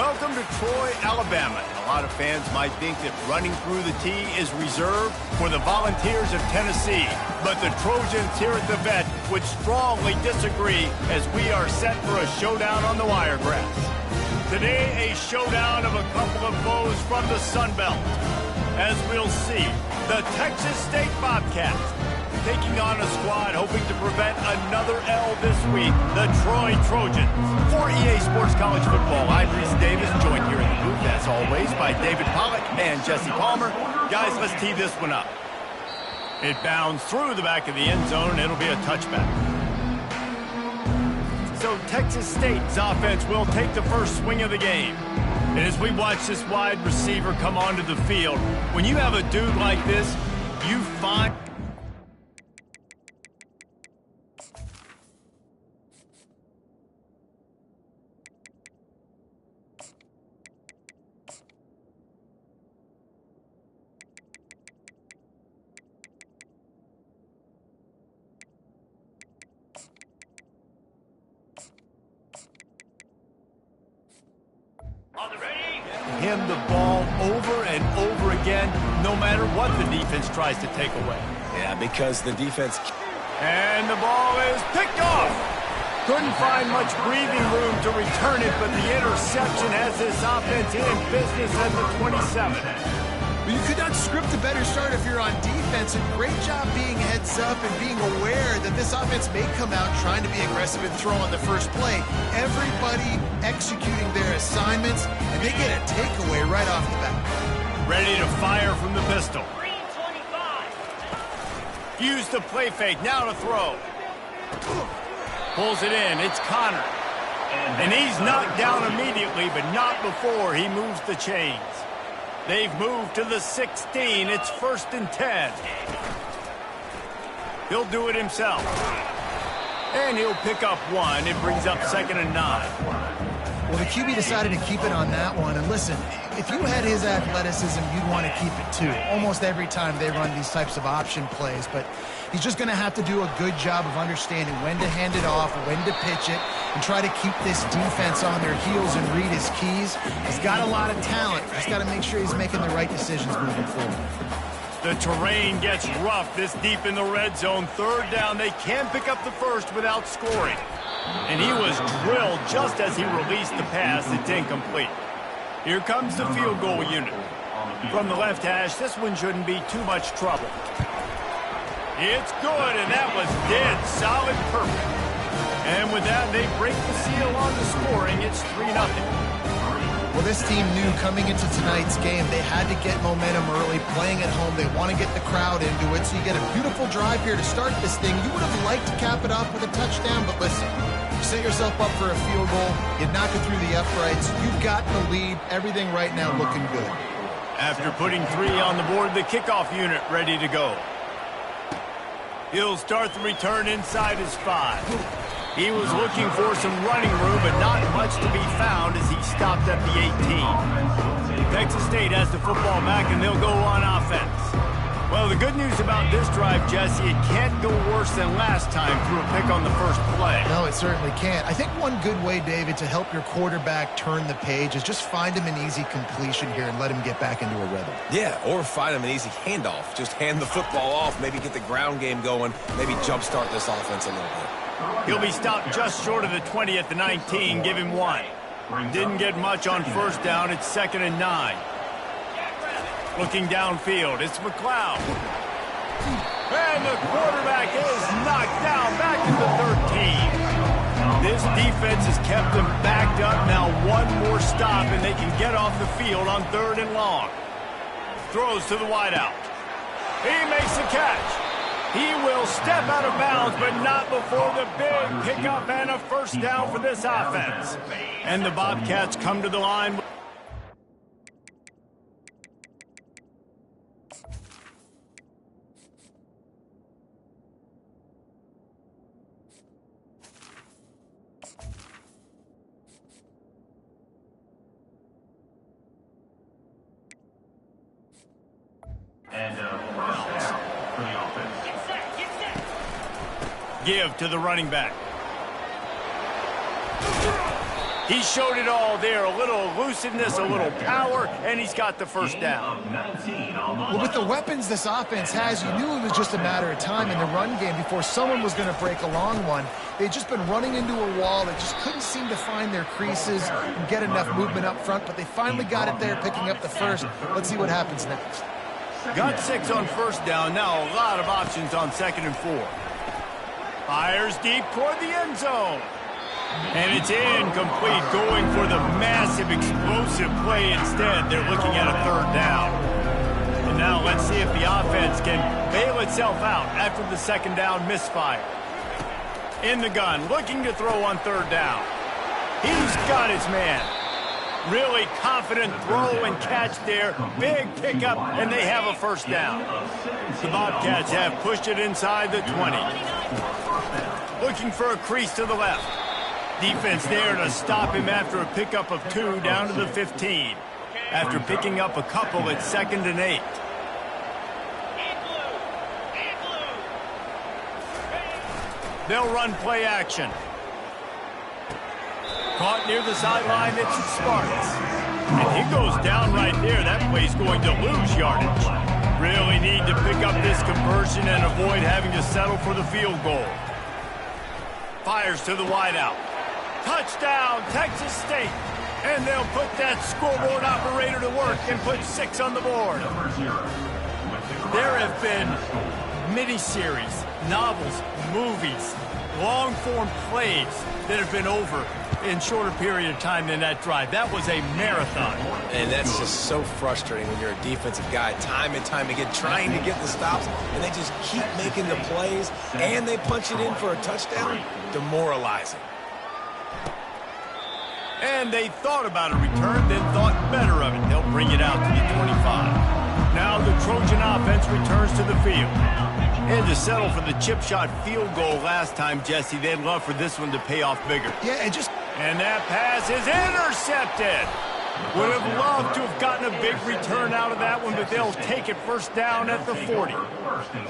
Welcome to Troy, Alabama. A lot of fans might think that running through the tee is reserved for the Volunteers of Tennessee. But the Trojans here at the Vet would strongly disagree as we are set for a showdown on the wiregrass. Today, a showdown of a couple of foes from the Sun Belt. As we'll see, the Texas State Bobcats taking on a squad hoping to prevent another L this week, the Troy Trojans. For EA Sports College Football, I'm Reese Davis, joined here in the booth, as always, by David Pollack and Jesse Palmer. Guys, let's tee this one up. It bounds through the back of the end zone, and it'll be a touchback. So Texas State's offense will take the first swing of the game. And as we watch this wide receiver come onto the field, when you have a dude like this, you find... him the ball over and over again, no matter what the defense tries to take away. Yeah, because the defense... And the ball is picked off. Couldn't find much breathing room to return it, but the interception has this offense in business at the 27. But you could not script a better start if you're on defense, and great job being heads up and being aware that this offense may come out trying to be aggressive and throw on the first play. Everybody executing their assignments, and they get a takeaway right off the bat. Ready to fire from the pistol. Green 25. Use the play fake, now to throw. Pulls it in, it's Connor. And he's knocked down immediately, but not before he moves the chains. They've moved to the 16. It's 1st and 10. He'll do it himself. And he'll pick up one. It brings up 2nd and 9. Well, the QB decided to keep it on that one. And listen, if you had his athleticism, you'd want to keep it too. Almost every time they run these types of option plays. But he's just going to have to do a good job of understanding when to hand it off, when to pitch it, and try to keep this defense on their heels and read his keys. He's got a lot of talent. He's got to make sure he's making the right decisions moving forward. The terrain gets rough this deep in the red zone. 3rd down, they can pick up the first without scoring. And he was drilled just as he released the pass. It's incomplete. Here comes the field goal unit. From the left hash, this one shouldn't be too much trouble. It's good, and that was dead solid perfect. And with that, they break the seal on the scoring. It's 3-0. Well, this team knew coming into tonight's game they had to get momentum early, playing at home. They want to get the crowd into it, so you get a beautiful drive here to start this thing. You would have liked to cap it off with a touchdown, but listen, you set yourself up for a field goal, you knock it through the uprights, you've got the lead, everything right now looking good. After putting 3 on the board, the kickoff unit ready to go. He'll start the return inside his 5. He was looking for some running room, but not much to be found as he stopped at the 18. Texas State has the football back, and they'll go on offense. Well, the good news about this drive, Jesse, it can't go worse than last time through a pick on the first play. No, it certainly can't. I think one good way, David, to help your quarterback turn the page is just find him an easy completion here and let him get back into a rhythm. Yeah, or find him an easy handoff. Just hand the football off, maybe get the ground game going, maybe jumpstart this offense a little bit. He'll be stopped just short of the 20 at the 19. Give him 1. Didn't get much on 1st down. It's 2nd and 9. Looking downfield, it's McLeod. And the quarterback is knocked down back to the 13. This defense has kept them backed up. Now one more stop, and they can get off the field on 3rd and long. Throws to the wideout. He makes the catch. He will step out of bounds, but not before the big pickup and a 1st down for this offense. And the Bobcats come to the line. And first down for the offense. Get set, get set. Give to the running back. He showed it all there, a little elusiveness, a little power, and he's got the first down. Well, with the weapons this offense has, you knew it was just a matter of time in the run game before someone was going to break a long one. They'd just been running into a wall. They just couldn't seem to find their creases and get enough movement up front, but they finally got it there, picking up the first. Let's see what happens next. Got 6 on first down. Now a lot of options on 2nd and 4. Fires deep toward the end zone. And it's incomplete, going for the massive, explosive play instead. They're looking at a 3rd down. And now let's see if the offense can bail itself out after the 2nd down misfire. In the gun, looking to throw on 3rd down. He's got his man. Really confident throw and catch there. Big pickup, and they have a first down. The Bobcats have pushed it inside the 20. Looking for a crease to the left. Defense there to stop him after a pickup of 2 down to the 15. After picking up a couple at 2nd and 8. They'll run play action. Caught near the sideline, it's Sparks. And he goes down right there. That play's going to lose yardage. Really need to pick up this conversion and avoid having to settle for the field goal. Fires to the wideout. Touchdown, Texas State. And they'll put that scoreboard operator to work and put 6 on the board. There have been miniseries, novels, movies, long-form plays that have been over in shorter period of time than that drive. That was a marathon. And that's just so frustrating when you're a defensive guy, time and time again, trying to get the stops, and they just keep making the plays, and they punch it in for a touchdown. Demoralizing. And they thought about a return, then thought better of it. They'll bring it out to the 25. Now the Trojan offense returns to the field. And to settle for the chip shot field goal last time, Jesse, they'd love for this one to pay off bigger. Yeah, And that pass is intercepted. Would have loved to have gotten a big return out of that one, but they'll take it first down at the 40.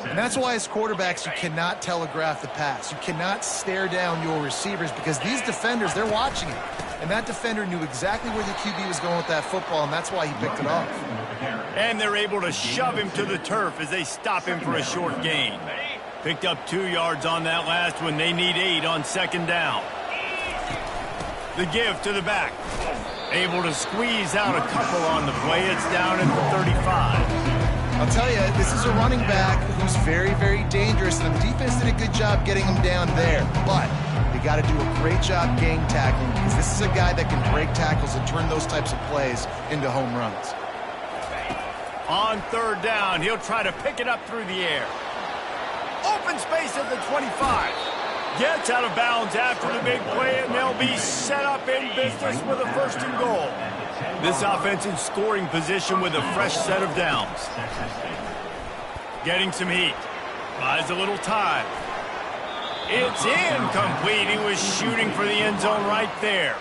And that's why as quarterbacks, you cannot telegraph the pass. You cannot stare down your receivers because these defenders, they're watching it. And that defender knew exactly where the QB was going with that football, and that's why he picked it off. And they're able to shove him to the turf as they stop him for a short gain. Picked up 2 yards on that last one. They need 8 on 2nd down. The give to the back. Able to squeeze out a couple on the play. It's down at the 35. I'll tell you, this is a running back who's very, very dangerous, and the defense did a good job getting him down there. But they got to do a great job gang tackling because this is a guy that can break tackles and turn those types of plays into home runs. On 3rd down, he'll try to pick it up through the air. Open space at the 25. Gets out of bounds after the big play, and they'll be set up in business with a 1st and goal. This offense in scoring position with a fresh set of downs. Getting some heat. Buys a little time. It's incomplete. He was shooting for the end zone right there.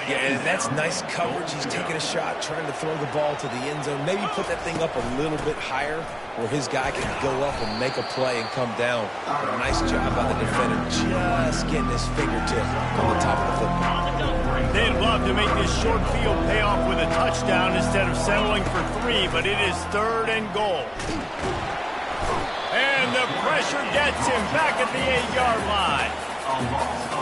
Yeah, that's nice coverage. He's taking a shot, trying to throw the ball to the end zone. Maybe put that thing up a little bit higher where his guy can go up and make a play and come down. But a nice job by the defender just getting his fingertip on the top of the football. They'd love to make this short field pay off with a touchdown instead of settling for 3, but it is 3rd and goal. And the pressure gets him back at the 8-yard line.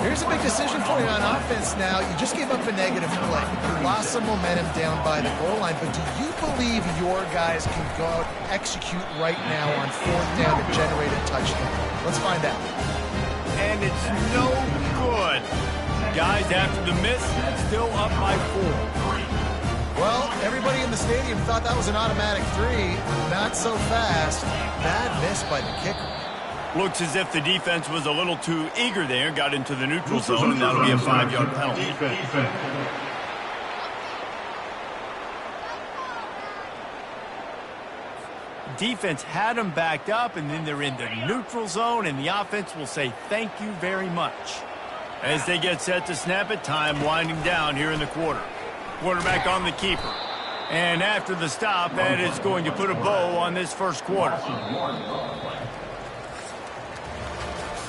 Here's a big decision for you on offense now. You just gave up a negative play. You lost some momentum down by the goal line, but do you believe your guys can go out and execute right now on 4th down to generate a touchdown? Let's find out. And it's no good. Guys, after the miss, still up by 4. Well, everybody in the stadium thought that was an automatic 3. Not so fast. Bad miss by the kicker. Looks as if the defense was a little too eager there, got into the neutral zone, and that'll be a 5-yard penalty. Defense had them backed up, and then they're in the neutral zone, and the offense will say thank you very much. As they get set to snap it, time winding down here in the quarter. Quarterback on the keeper. And after the stop, that is going to put a bow on this first quarter.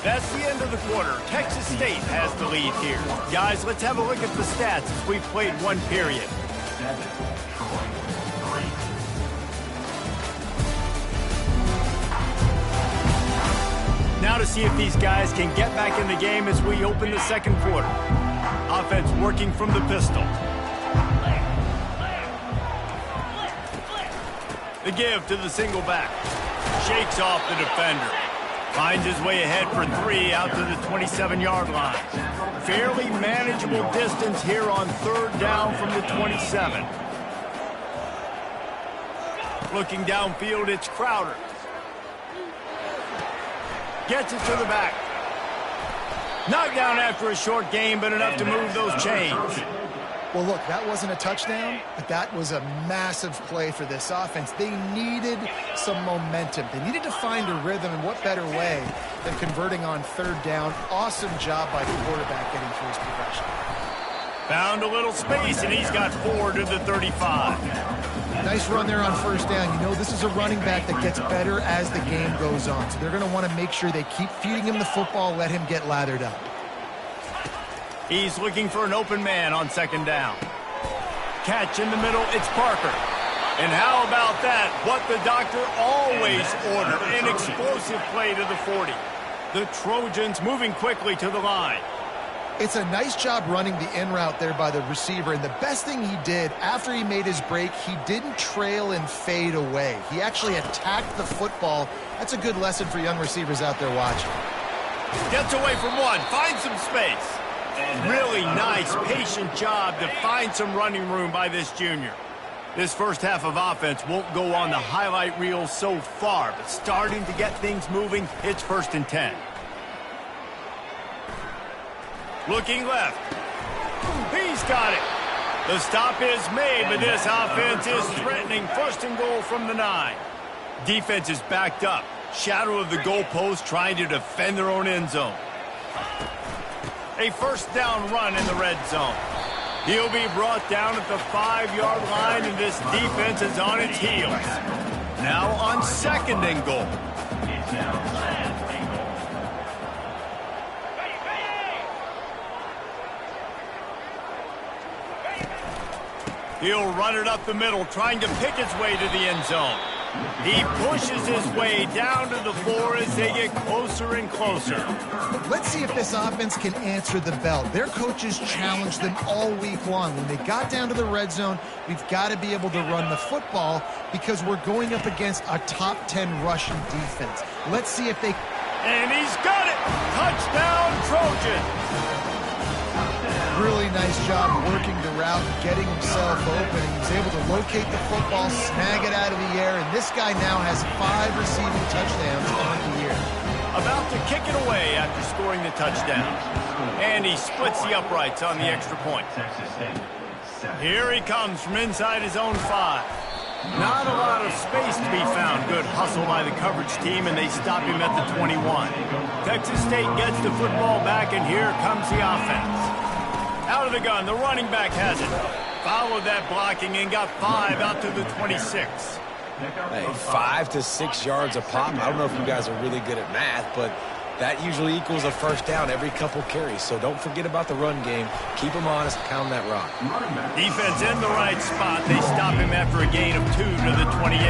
That's the end of the quarter. Texas State has the lead here. Guys, let's have a look at the stats as we've played one period. 7, Troy, 3. Now to see if these guys can get back in the game as we open the second quarter. Offense working from the pistol. The give to the single back. Shakes off the defender. Finds his way ahead for 3 out to the 27-yard line. Fairly manageable distance here on third down from the 27. Looking downfield, it's Crowder. Gets it to the back. Knocked down after a short gain, but enough to move those chains. Well, look, that wasn't a touchdown, but that was a massive play for this offense. They needed some momentum. They needed to find a rhythm, and what better way than converting on third down. Awesome job by the quarterback getting through his progression. Found a little space, and he's got 4 to the 35. Nice run there on first down. You know, this is a running back that gets better as the game goes on, so they're going to want to make sure they keep feeding him the football, let him get lathered up. He's looking for an open man on second down. Catch in the middle, it's Parker. And how about that? What the doctor always ordered, an explosive play to the 40. The Trojans moving quickly to the line. It's a nice job running the in route there by the receiver, and the best thing he did after he made his break, he didn't trail and fade away. He actually attacked the football. That's a good lesson for young receivers out there watching. Gets away from one, finds some space. Really nice, patient job to find some running room by this junior. This first half of offense won't go on the highlight reel so far, but starting to get things moving, it's 1st and 10. Looking left. He's got it. The stop is made, but this offense is threatening 1st and goal from the 9. Defense is backed up. Shadow of the goalpost trying to defend their own end zone. A 1st down run in the red zone. He'll be brought down at the 5-yard line, and this defense is on its heels. Now on 2nd and goal. It's now 2nd and goal. He'll run it up the middle, trying to pick his way to the end zone. He pushes his way down to the floor as they get closer and closer. Let's see if this offense can answer the bell. Their coaches challenged them all week long. When they got down to the red zone, we've got to be able to run the football because we're going up against a top 10 Russian defense. Let's see if they... And he's got it! Touchdown, Trojan! Really nice job working the route and getting himself open. He was able to locate the football, snag it out of the air, and this guy now has 5 receiving touchdowns on the year. About to kick it away after scoring the touchdown. And he splits the uprights on the extra point. Texas State, 7. Here he comes from inside his own 5. Not a lot of space to be found. Good hustle by the coverage team, and they stop him at the 21. Texas State gets the football back, and here comes the offense. Out of the gun, the running back has it. Followed that blocking and got 5 out to the 26. Hey, 5 to 6 yards a pop. I don't know if you guys are really good at math, but that usually equals a 1st down every couple carries. So don't forget about the run game. Keep them honest, pound that rock. Defense in the right spot. They stop him after a gain of 2 to the 28.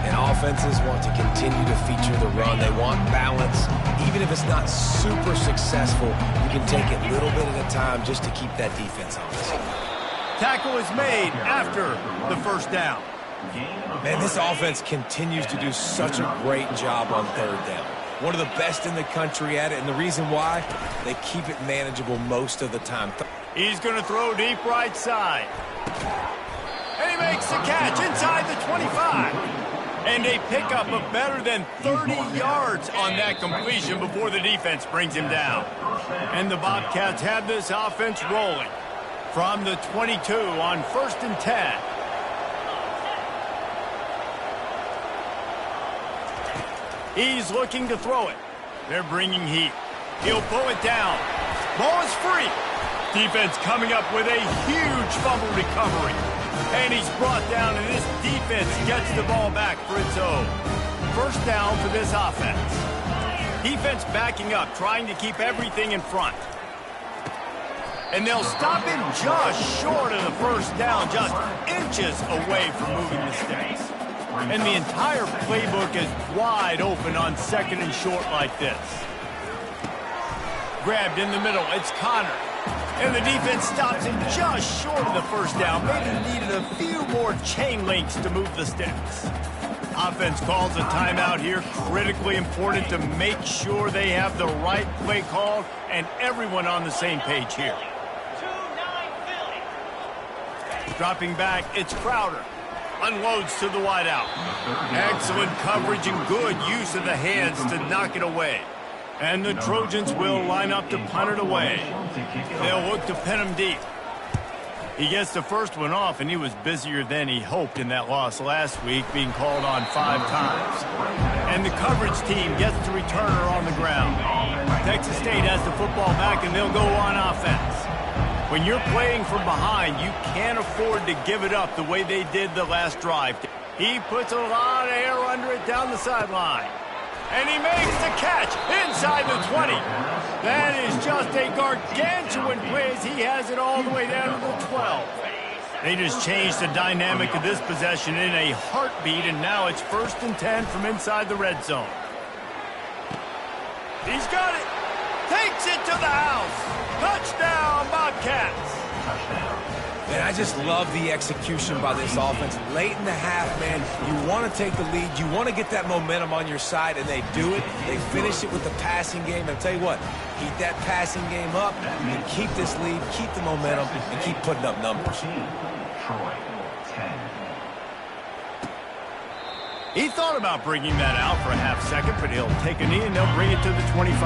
And offenses want to continue to feature the run. They want balance. Even if it's not super successful, you can take it little bit at a time just to keep that defense honest. Tackle is made after the 1st down. Man, this offense continues to do such a great job on 3rd down. One of the best in the country at it, and the reason why, they keep it manageable most of the time. He's going to throw deep right side. And he makes the catch inside the 25. And a pickup of better than 30 yards on that completion before the defense brings him down. And the Bobcats have this offense rolling from the 22 on 1st and 10. He's looking to throw it. They're bringing heat. He'll pull it down. Ball is free. Defense coming up with a huge fumble recovery. And he's brought down, and this defense gets the ball back for its own. 1st down for this offense. Defense backing up, trying to keep everything in front. And they'll stop him just short of the first down, just inches away from moving the sticks. And the entire playbook is wide open on second and short like this. Grabbed in the middle, it's Connor. And the defense stops him just short of the first down. Maybe needed a few more chain links to move the sticks. Offense calls a timeout here. Critically important to make sure they have the right play called and everyone on the same page here. Dropping back, it's Crowder. Unloads to the wideout. Excellent coverage and good use of the hands to knock it away. And the Trojans will line up to punt it away. They'll look to pin him deep. He gets the first one off, and he was busier than he hoped in that loss last week, being called on 5 times. And the coverage team gets the returner on the ground. Texas State has the football back, and they'll go on offense. When you're playing from behind, you can't afford to give it up the way they did the last drive. He puts a lot of air under it down the sideline. And he makes the catch inside the 20. That is just a gargantuan play as he has it all the way down to the 12. They just changed the dynamic of this possession in a heartbeat, and now it's 1st and 10 from inside the red zone. He's got it. Takes it to the house. Touchdown, Bobcats. Man, I just love the execution by this offense. Late in the half, man, you want to take the lead. You want to get that momentum on your side, and they do it. They finish it with the passing game. And I'll tell you what, keep that passing game up, and keep this lead, keep the momentum, and keep putting up numbers. He thought about bringing that out for a half second, but he'll take a knee, and they'll bring it to the 25.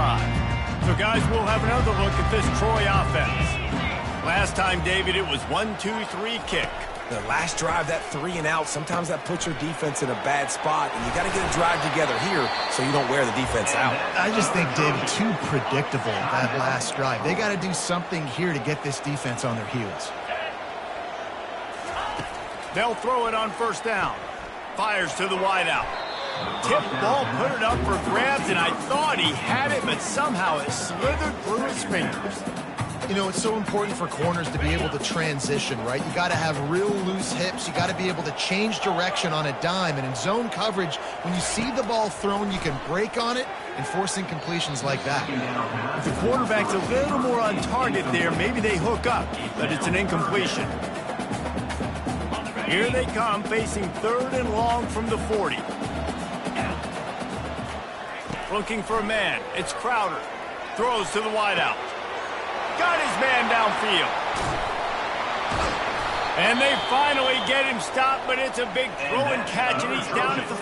So, guys, we'll have another look at this Troy offense. Last time, David, it was 1-2-3 kick. The last drive, that 3 and out, sometimes that puts your defense in a bad spot, and you got to get a drive together here so you don't wear the defense out. I just think, David, too predictable, that last drive. They got to do something here to get this defense on their heels. They'll throw it on 1st down. Fires to the wideout. Tip ball, put it up for grabs, and I thought he had it, but somehow it slithered through his fingers. You know, it's so important for corners to be able to transition, right? You got to have real loose hips. You got to be able to change direction on a dime. And in zone coverage, when you see the ball thrown, you can break on it and force incompletions like that. If the quarterback's a little more on target there, maybe they hook up, but it's an incompletion. Here they come, facing 3rd and long from the 40. Looking for a man. It's Crowder. Throws to the wideout. Got his man downfield. And they finally get him stopped, but it's a big throw and catch, and he's down at the...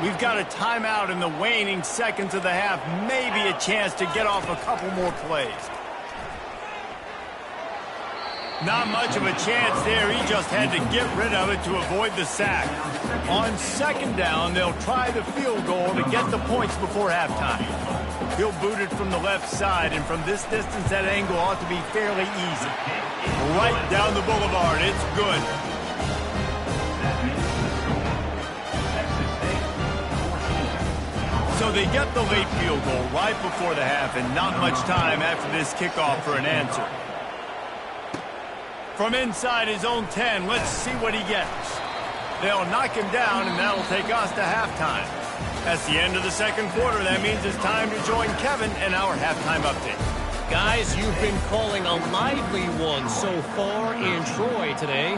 We've got a timeout in the waning seconds of the half. Maybe a chance to get off a couple more plays. Not much of a chance there. He just had to get rid of it to avoid the sack. On 2nd down, they'll try the field goal to get the points before halftime. He'll boot it from the left side, and from this distance, that angle ought to be fairly easy. Right down the boulevard. It's good. So they get the late field goal right before the half, and not much time after this kickoff for an answer. From inside his own 10, let's see what he gets. They'll knock him down, and that'll take us to halftime. That's the end of the 2nd quarter. That means it's time to join Kevin and our halftime update. Guys, you've been calling a lively one so far in Troy today.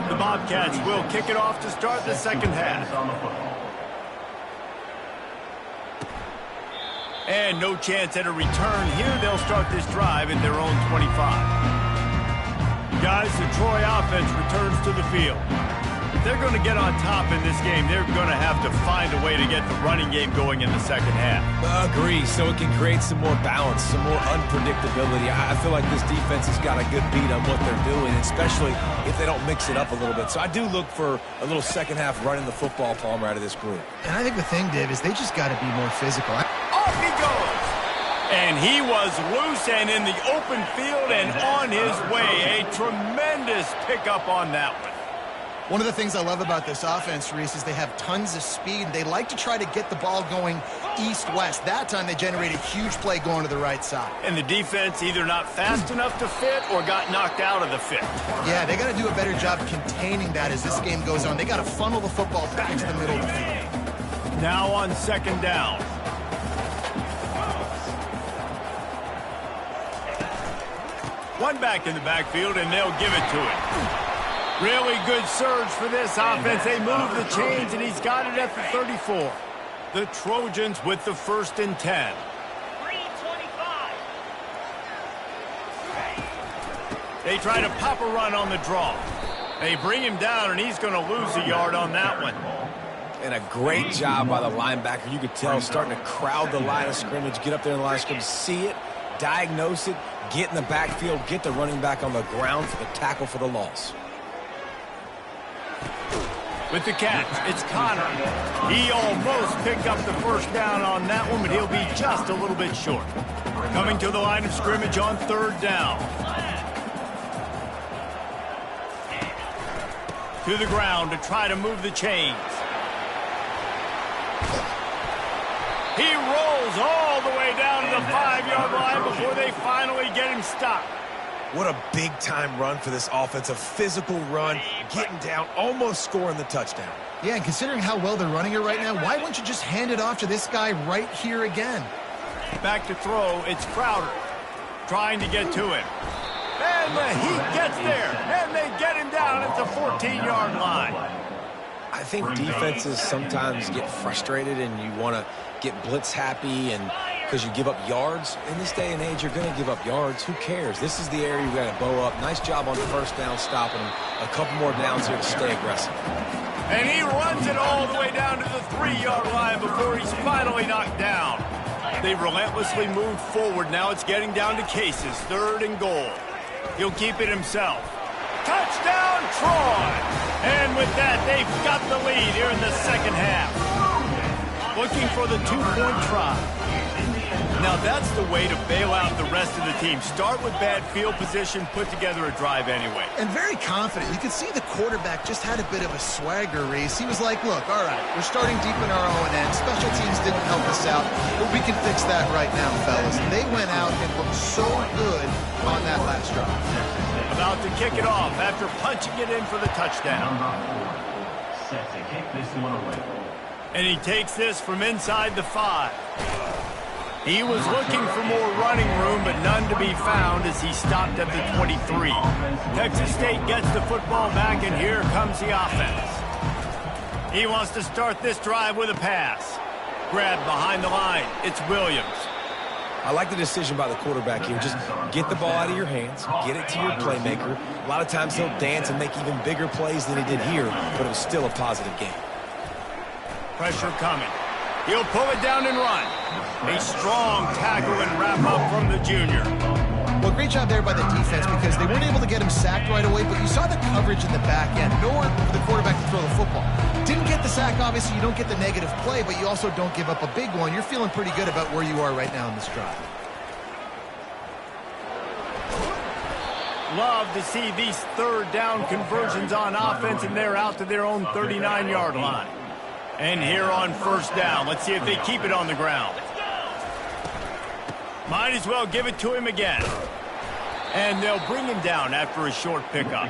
The Bobcats will kick it off to start the 2nd half. And no chance at a return here. They'll start this drive at their own 25. Guys, the Troy offense returns to the field. If they're going to get on top in this game, they're going to have to find a way to get the running game going in the 2nd half. Agree, so it can create some more balance, some more unpredictability. I feel like this defense has got a good beat on what they're doing, especially if they don't mix it up a little bit. So I do look for a little 2nd half running the football, Palmer, out of this group. And I think the thing, Dave, is they just got to be more physical. Off he goes! And he was loose and in the open field and on his way. A tremendous pickup on that one. One of the things I love about this offense, Reese, is they have tons of speed. They like to try to get the ball going east-west. That time they generated a huge play going to the right side. And the defense either not fast enough to fit or got knocked out of the fit. Yeah, they got to do a better job containing that as this game goes on. They got to funnel the football back to the middle of the field. Now on second down. One back in the backfield, and they'll give it to him. Really good surge for this offense. They move the chains, and he's got it at the 34. The Trojans with the 1st and 10. 3:25. They try to pop a run on the draw. They bring him down, and he's going to lose a yard on that one. And a great job by the linebacker. You could tell starting to crowd the line of scrimmage, get up there in the line of scrimmage, see it, diagnose it, get in the backfield, get the running back on the ground for the tackle for the loss. With the catch, it's Connor. He almost picked up the 1st down on that one, but he'll be just a little bit short. Coming to the line of scrimmage on 3rd down. To the ground to try to move the chains. He rolls all the way down to the 5-yard line before they finally get him stopped. What a big-time run for this offense. A physical run, getting down, almost scoring the touchdown. Yeah, and considering how well they're running it right now, why wouldn't you just hand it off to this guy right here again? Back to throw, it's Crowder. Trying to get to him. And he gets there, and they get him down at the 14-yard line. I think defenses sometimes get frustrated and you want to get blitz happy and because you give up yards. In this day and age, you're going to give up yards. Who cares? This is the area you got to bow up. Nice job on the 1st down stopping him. A couple more downs here to stay aggressive. And he runs it all the way down to the 3-yard line before he's finally knocked down. They relentlessly moved forward. Now it's getting down to Cases. 3rd and goal. He'll keep it himself. Touchdown, Troy! And with that, they've got the lead here in the 2nd half. Looking for the 2-point try. Now that's the way to bail out the rest of the team. Start with bad field position, put together a drive anyway. And very confident. You could see the quarterback just had a bit of a swagger, Reese. He was like, look, all right, we're starting deep in our own end. Special teams didn't help us out, but we can fix that right now, fellas. And they went out and looked so good on that last drive. About to kick it off after punching it in for the touchdown. Set to kick this one away. And he takes this from inside the 5. He was looking for more running room, but none to be found as he stopped at the 23. Texas State gets the football back, and here comes the offense. He wants to start this drive with a pass. Grabbed behind the line. It's Williams. I like the decision by the quarterback here. Just get the ball out of your hands, get it to your playmaker. A lot of times he'll dance and make even bigger plays than he did here, but it was still a positive game. Pressure coming. He'll pull it down and run. A strong tackle and wrap up from the junior. Well, great job there by the defense because they weren't able to get him sacked right away, but you saw the coverage in the back end. Nowhere for the quarterback to throw the football. Didn't get the sack, obviously. You don't get the negative play, but you also don't give up a big one. You're feeling pretty good about where you are right now in this drive. Love to see these 3rd down conversions on offense, and they're out to their own 39-yard line. And here on 1st down, let's see if they keep it on the ground. Might as well give it to him again. And they'll bring him down after a short pickup.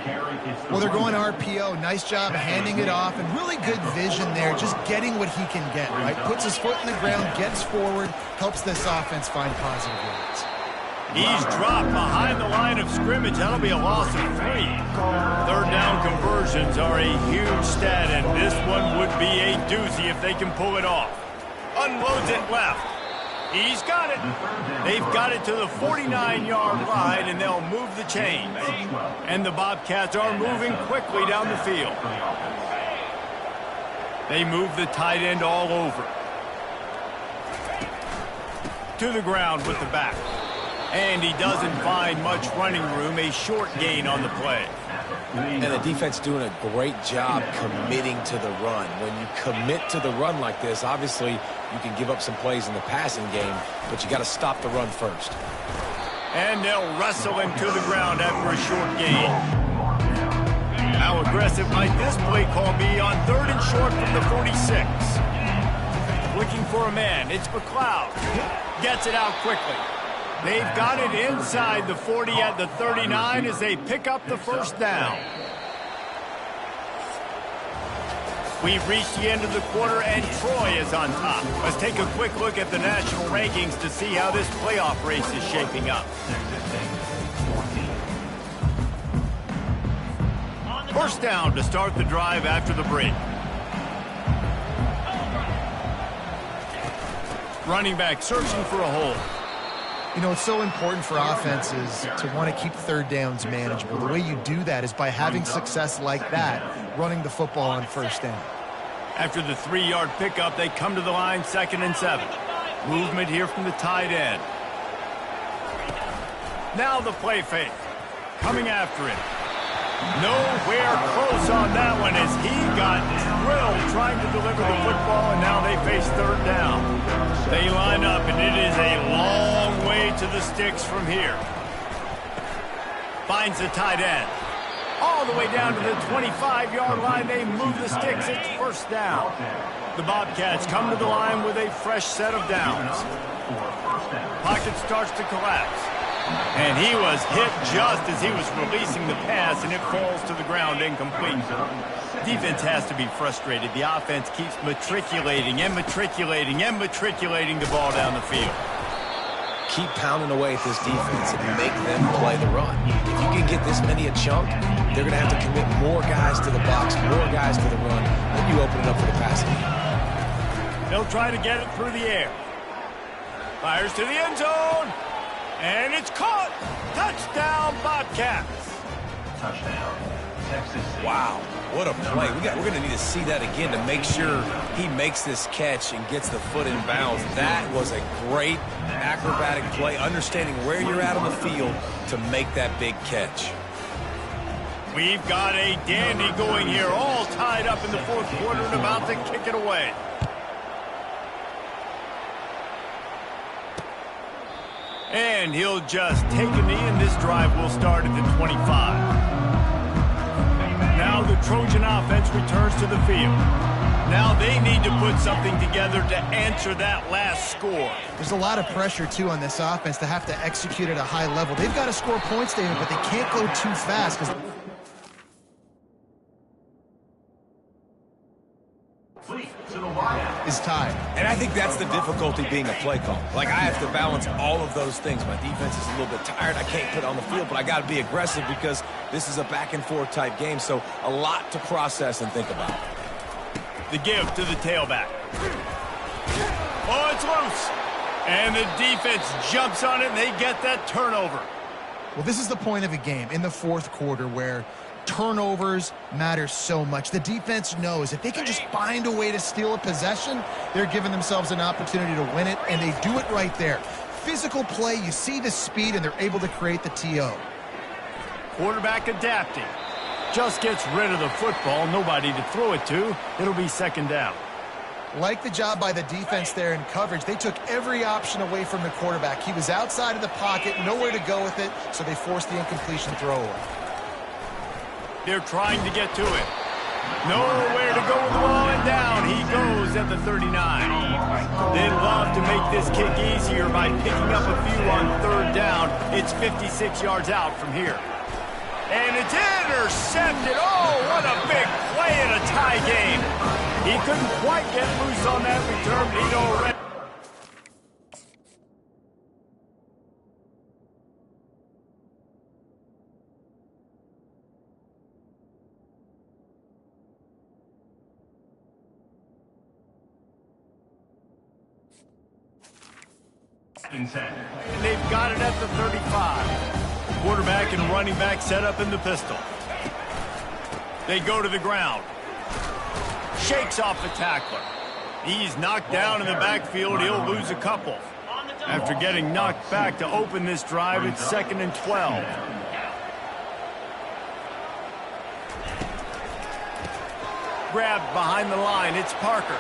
Well, they're going RPO. Nice job handing it off, and really good vision there, just getting what he can get, right? Puts his foot in the ground, gets forward, helps this offense find positive yards. He's dropped behind the line of scrimmage. That'll be a loss of 3. 3rd down conversions are a huge stat, and this one would be a doozy if they can pull it off. Unloads it left. He's got it. They've got it to the 49-yard line, and they'll move the chains. And the Bobcats are moving quickly down the field. They move the tight end all over. To the ground with the back. And he doesn't find much running room, a short gain on the play. And the defense doing a great job committing to the run. When you commit to the run like this, obviously you can give up some plays in the passing game, but you got to stop the run first. And they'll wrestle him to the ground after a short gain. How aggressive might this play call be on 3rd and short from the 46? Looking for a man, it's McLeod. Gets it out quickly. They've got it inside the 40 at the 39 as they pick up the first down. We've reached the end of the quarter, and Troy is on top. Let's take a quick look at the national rankings to see how this playoff race is shaping up. First down to start the drive after the break. Running back searching for a hole. You know, it's so important for offenses to want to keep 3rd downs manageable. The way you do that is by having success like that, running the football on 1st down. After the 3-yard pickup, they come to the line 2nd and 7. Movement here from the tight end. Now the play fake. Coming after it. Nowhere close on that one as he got drilled trying to deliver the football, and now they face 3rd down. They line up, and it is a long way to the sticks from here. Finds the tight end. All the way down to the 25-yard line. They move the sticks. It's 1st down. The Bobcats come to the line with a fresh set of downs. Pocket starts to collapse. And he was hit just as he was releasing the pass, and it falls to the ground incomplete. Defense has to be frustrated. The offense keeps matriculating and matriculating and matriculating the ball down the field. Keep pounding away at this defense and make them play the run. If you can get this many a chunk, they're going to have to commit more guys to the box, more guys to the run, then you open it up for the passing game. They'll try to get it through the air. Fires to the end zone. And it's caught. Touchdown, Bobcats. Touchdown, Texas. Wow, what a play. We're going to need to see that again to make sure he makes this catch and gets the foot in bounds. That was a great acrobatic play, understanding where you're at on the field to make that big catch. We've got a dandy going here, all tied up in the 4th quarter and about to kick it away. And he'll just take a knee, and this drive will start at the 25. Now the Trojan offense returns to the field. Now they need to put something together to answer that last score. There's a lot of pressure, too, on this offense to have to execute at a high level. They've got to score points, David, but they can't go too fast because is tied. And I think that's the difficulty being a play call. Like, I have to balance all of those things. My defense is a little bit tired. I can't put it on the field, but I got to be aggressive because this is a back-and-forth type game, so a lot to process and think about. The give to the tailback. Oh, it's loose. And the defense jumps on it, and they get that turnover. Well, this is the point of a game in the 4th quarter where turnovers matter so much. The defense knows if they can just find a way to steal a possession, they're giving themselves an opportunity to win it, and they do it right there. Physical play, you see the speed, and they're able to create the TO. Quarterback adapting. Just gets rid of the football. Nobody to throw it to. It'll be 2nd down. Like the job by the defense there in coverage, they took every option away from the quarterback. He was outside of the pocket, nowhere to go with it, so they forced the incompletion throwaway. They're trying to get to it. Nowhere to go with the ball, and down he goes at the 39. They'd love to make this kick easier by picking up a few on 3rd down. It's 56 yards out from here. And it's intercepted. Oh, what a big play in a tie game. He couldn't quite get loose on that return, but he'd already... And they've got it at the 35. Quarterback and running back set up in the pistol. They go to the ground. Shakes off the tackler. He's knocked down in the backfield. He'll lose a couple. After getting knocked back to open this drive, it's 2nd and 12. Grabbed behind the line, it's Parker.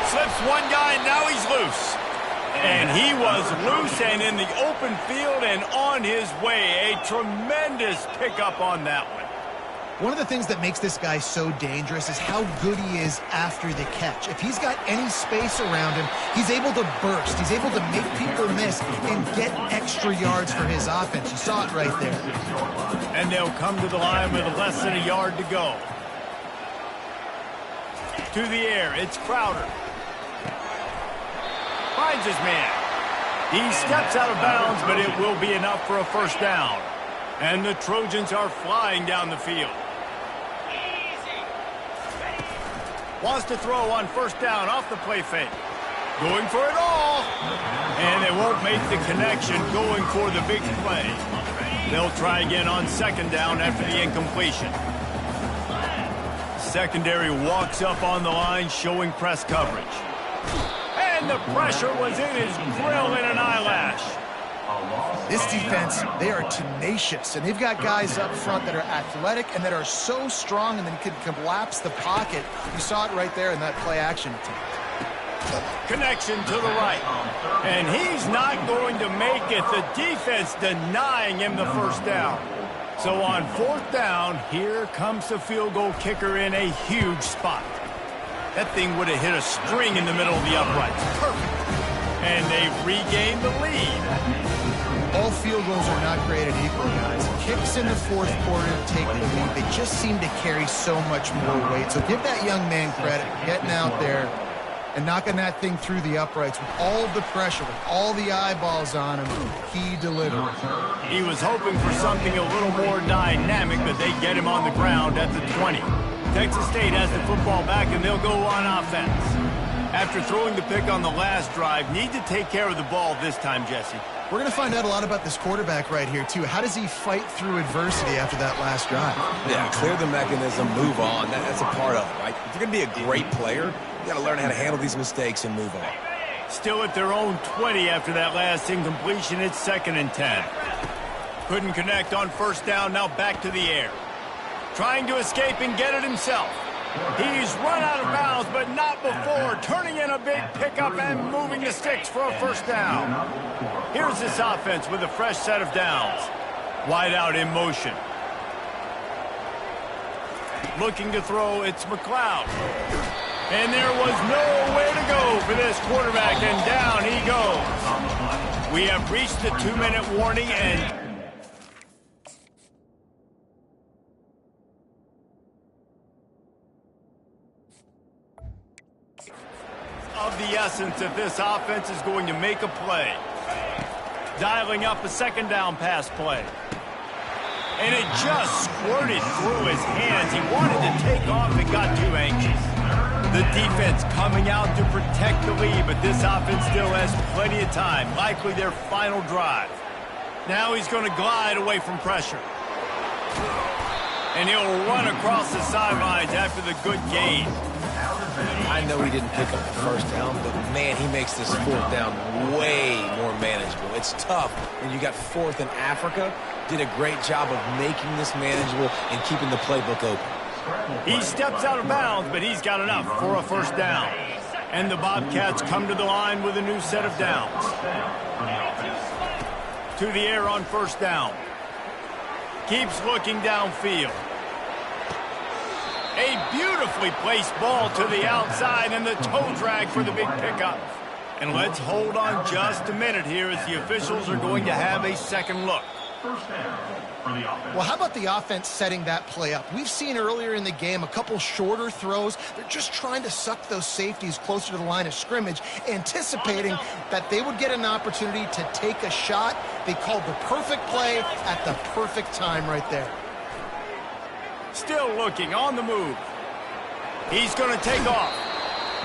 Slips one guy, now he's loose. And he was loose and in the open field and on his way. A tremendous pickup on that one. One of the things that makes this guy so dangerous is how good he is after the catch. If he's got any space around him, he's able to burst. He's able to make people miss and get extra yards for his offense. You saw it right there. And they'll come to the line with less than a yard to go. To the air, it's Crowder. Finds his man. He steps out of bounds, but it will be enough for a first down. And the Trojans are flying down the field. Wants to throw on first down off the play fake. Going for it all. And they won't make the connection going for the big play. They'll try again on 2nd down after the incompletion. Secondary walks up on the line showing press coverage. And the pressure was in his grill in an eyelash. This defense, they are tenacious, and they've got guys up front that are athletic and that are so strong and then can collapse the pocket. You saw it right there in that play action attempt. Connection to the right. And he's not going to make it. The defense denying him the first down. So on 4th down, here comes the field goal kicker in a huge spot. That thing would have hit a string in the middle of the uprights. Perfect. And they've regained the lead. All field goals are not created equal, guys. Kicks in the 4th quarter take the lead. They just seem to carry so much more weight. So give that young man credit for getting out there and knocking that thing through the uprights with all of the pressure, with all the eyeballs on him. He delivered. He was hoping for something a little more dynamic, but they get him on the ground at the 20. Texas State has the football back, and they'll go on offense. After throwing the pick on the last drive, need to take care of the ball this time, Jesse. We're going to find out a lot about this quarterback right here, too. How does he fight through adversity after that last drive? Yeah, clear the mechanism, move on. That's a part of it, right? If you're going to be a great player, you got to learn how to handle these mistakes and move on. Still at their own 20 after that last incompletion. It's 2nd and 10. Couldn't connect on first down. Now back to the air. Trying to escape and get it himself. He's run out of bounds, but not before. Turning in a big pickup and moving the sticks for a first down. Here's this offense with a fresh set of downs. Wide out in motion. Looking to throw, it's McLeod. And there was nowhere to go for this quarterback, and down he goes. We have reached the 2-minute warning, and of the essence if this offense is going to make a play. Dialing up a 2nd down pass play. And it just squirted through his hands. He wanted to take off and got too anxious. The defense coming out to protect the lead, but this offense still has plenty of time, likely their final drive. Now he's going to glide away from pressure. And he'll run across the sidelines after the good gain. I know he didn't pick up the first down, but man, he makes this 4th down way more manageable. It's tough when you got 4th in Africa. Did a great job of making this manageable and keeping the playbook open. He steps out of bounds, but he's got enough for a first down. And the Bobcats come to the line with a new set of downs. To the air on first down. Keeps looking downfield. A beautifully placed ball to the outside and the toe drag for the big pickup. And let's hold on just a minute here as the officials are going to have a second look. First down for the offense. Well, how about the offense setting that play up? We've seen earlier in the game a couple shorter throws. They're just trying to suck those safeties closer to the line of scrimmage, anticipating that they would get an opportunity to take a shot. They called the perfect play at the perfect time right there. Still looking on the move. He's going to take off.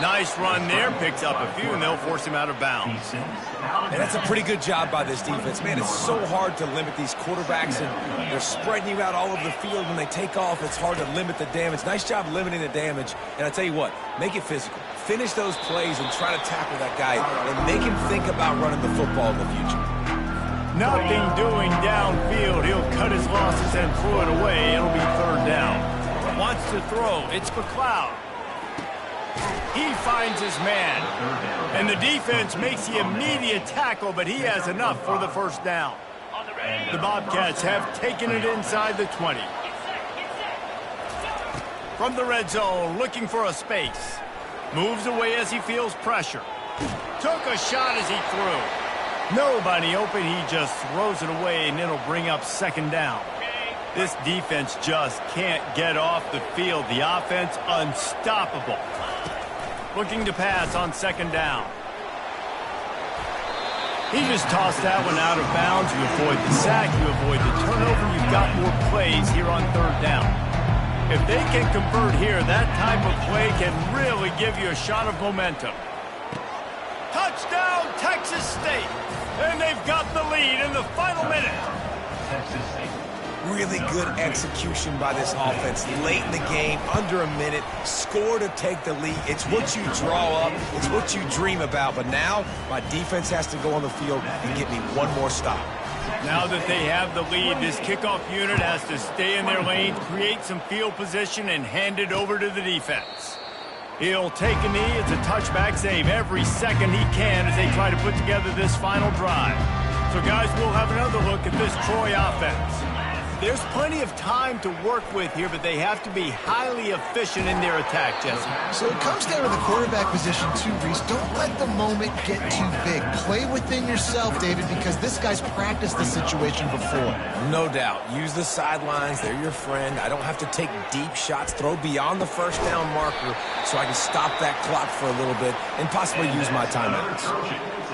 Nice run there, picks up a few, and they'll force him out of bounds. And that's a pretty good job by this defense. Man, it's so hard to limit these quarterbacks, and they're spreading you out all over the field. When they take off, it's hard to limit the damage. Nice job limiting the damage. And I tell you what, make it physical. Finish those plays and try to tackle that guy and make him think about running the football in the future. Nothing doing downfield. He'll cut his losses and throw it away. It'll be third down. Wants to throw. It's McLeod. He finds his man. And the defense makes the immediate tackle, but he has enough for the first down. The Bobcats have taken it inside the 20. From the red zone, looking for a space. Moves away as he feels pressure. Took a shot as he threw. Nobody open, he just throws it away, and it'll bring up second down. This defense just can't get off the field. The offense unstoppable. Looking to pass on second down. He just tossed that one out of bounds. You avoid the sack, you avoid the turnover. You've got more plays here on third down. If they can convert here, that type of play can really give you a shot of momentum. Touchdown, Texas State. And they've got the lead in the final minute. Texas State. Really good execution by this offense. Late in the game, under a minute, score to take the lead. It's what you draw up. It's what you dream about. But now, my defense has to go on the field and get me one more stop. Now that they have the lead, this kickoff unit has to stay in their lane, create some field position, and hand it over to the defense. He'll take a knee. It's a touchback save every second he can as they try to put together this final drive. So, guys, we'll have another look at this Troy offense. There's plenty of time to work with here, but they have to be highly efficient in their attack, Jesse. So it comes down to the quarterback position too, Reese. Don't let the moment get too big. Play within yourself, David, because this guy's practiced this situation before. No doubt. Use the sidelines. They're your friend. I don't have to take deep shots. Throw beyond the first down marker so I can stop that clock for a little bit and possibly use my timeouts.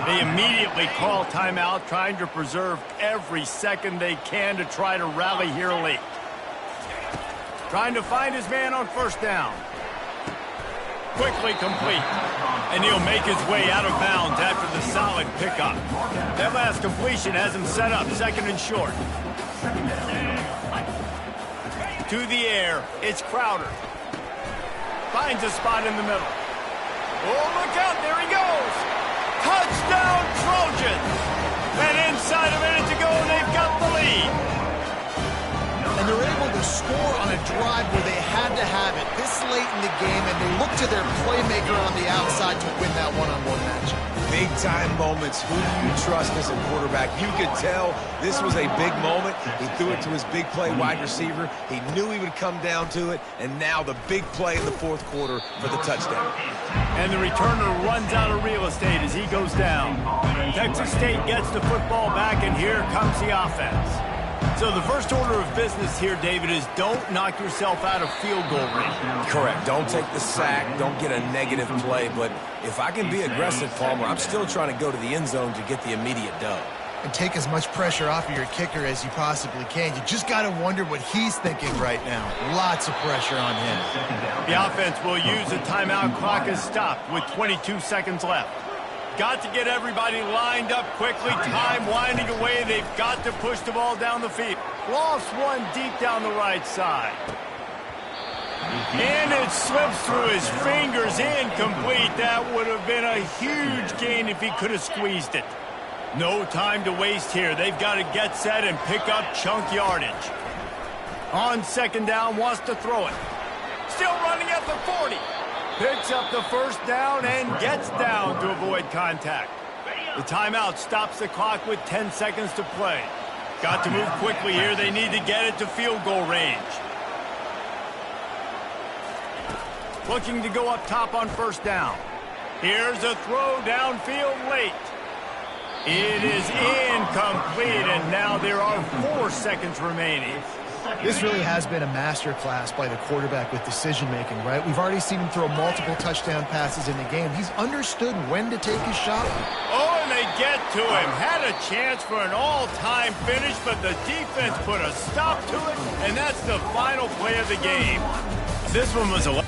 They immediately call timeout, trying to preserve every second they can to try to rally here late. Trying to find his man on first down. Quickly complete. And he'll make his way out of bounds after the solid pickup. That last completion has him set up second and short. To the air, it's Crowder. Finds a spot in the middle. Oh, look out, there he goes. Touchdown, Trojans! And inside a minute to go, they've got the lead. And they're able to score on a drive where they had to have it this late in the game, and they look to their playmaker on the outside to win that one-on-one matchup. Big-time moments. Who do you trust as a quarterback? You could tell this was a big moment. He threw it to his big play wide receiver. He knew he would come down to it, and now the big play in the fourth quarter for the touchdown. And the returner runs out of real estate as he goes down. Texas State gets the football back, and here comes the offense. So the first order of business here, David, is don't knock yourself out of field goal range. Correct. Don't take the sack. Don't get a negative play. But if I can be aggressive, Palmer, I'm still trying to go to the end zone to get the immediate dub. And take as much pressure off of your kicker as you possibly can. You just got to wonder what he's thinking right now. Lots of pressure on him. The offense will use the timeout. Clock is stopped with 22 seconds left. Got to get everybody lined up quickly. Time winding away. They've got to push the ball down the field. Lost one deep down the right side. And it slips through his fingers. Incomplete. That would have been a huge gain if he could have squeezed it. No time to waste here. They've got to get set and pick up chunk yardage. On second down, wants to throw it. Still running at the 40. Picks up the first down and gets down to avoid contact. The timeout stops the clock with 10 seconds to play. Got to move quickly here. They need to get it to field goal range. Looking to go up top on first down. Here's a throw downfield late. It is incomplete, and now there are 4 seconds remaining. This really has been a masterclass by the quarterback with decision-making, right? We've already seen him throw multiple touchdown passes in the game. He's understood when to take his shot. Oh, and they get to him. Had a chance for an all-time finish, but the defense put a stop to it, and that's the final play of the game. This one was a...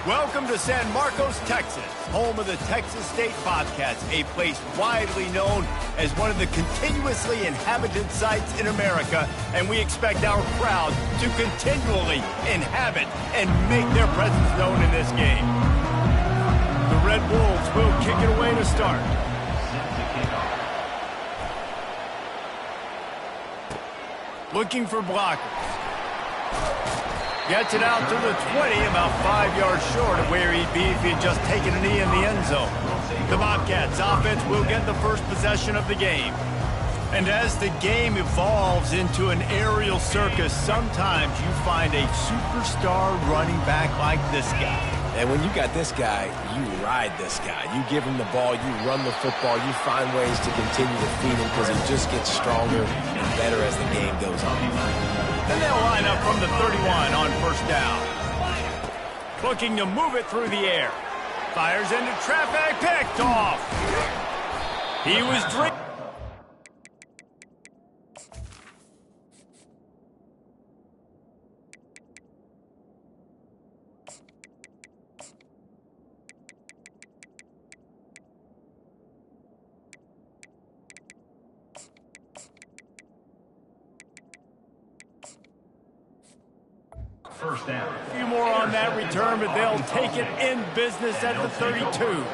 Welcome to San Marcos, Texas, home of the Texas State Bobcats, a place widely known as one of the continuously inhabited sites in America, and we expect our crowd to continually inhabit and make their presence known in this game. The Red Wolves will kick it away to start. Looking for blockers. Gets it out to the 20, about 5 yards short of where he'd be if he had just taken a knee in the end zone. The Bobcats offense will get the first possession of the game. And as the game evolves into an aerial circus, sometimes you find a superstar running back like this guy. And when you got this guy, you ride this guy. You give him the ball, you run the football, you find ways to continue to feed him because he just gets stronger and better as the game goes on. And they'll line up from the 31 on first down. Looking to move it through the air. Fires into traffic, picked off. He was driven. First down. A few more on that return, but they'll take it in business at the 32.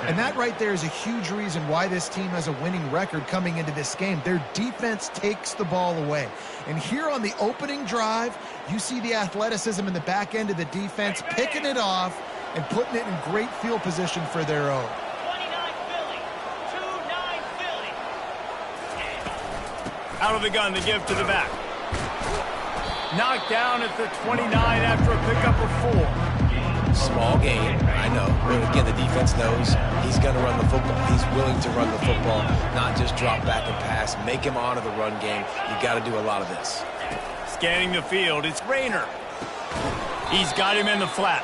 And that right there is a huge reason why this team has a winning record coming into this game. Their defense takes the ball away. And here on the opening drive, you see the athleticism in the back end of the defense, picking it off and putting it in great field position for their own. 29 Philly. 2-9 Philly. Out of the gun to give to the back. Knocked down at the 29 after a pickup of 4. Small gain, I know. But again, the defense knows he's going to run the football. He's willing to run the football, not just drop back and pass. Make him honor the run game. You got to do a lot of this. Scanning the field, it's Rayner. He's got him in the flat.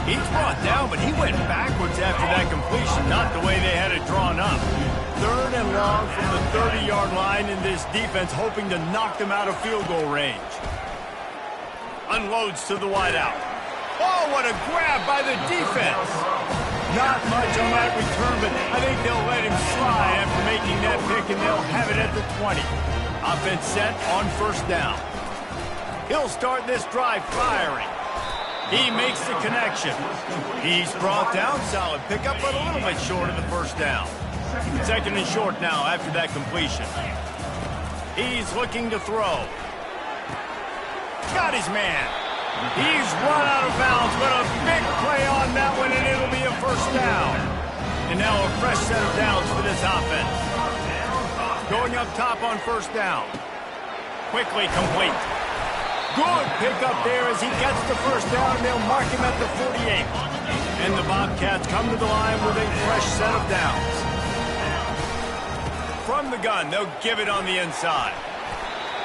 He's brought down, but he went backwards after that completion, not the way they had it drawn up. 3rd and long from the 30-yard line, in this defense hoping to knock them out of field goal range. Unloads to the wideout. Oh, what a grab by the defense. Not much on that return, but I think they'll let him slide after making that pick, and they'll have it at the 20. Offense set on first down. He'll start this drive firing. He makes the connection. He's brought down, solid pickup, but a little bit short of the first down. 2nd and short now after that completion. He's looking to throw. Got his man. He's run out of bounds, but a big play on that one, and it'll be a first down. And now a fresh set of downs for this offense. Going up top on first down. Quickly complete. Good pickup there as he gets the first down, and they'll mark him at the 48. And the Bobcats come to the line with a fresh set of downs. From the gun, they'll give it on the inside.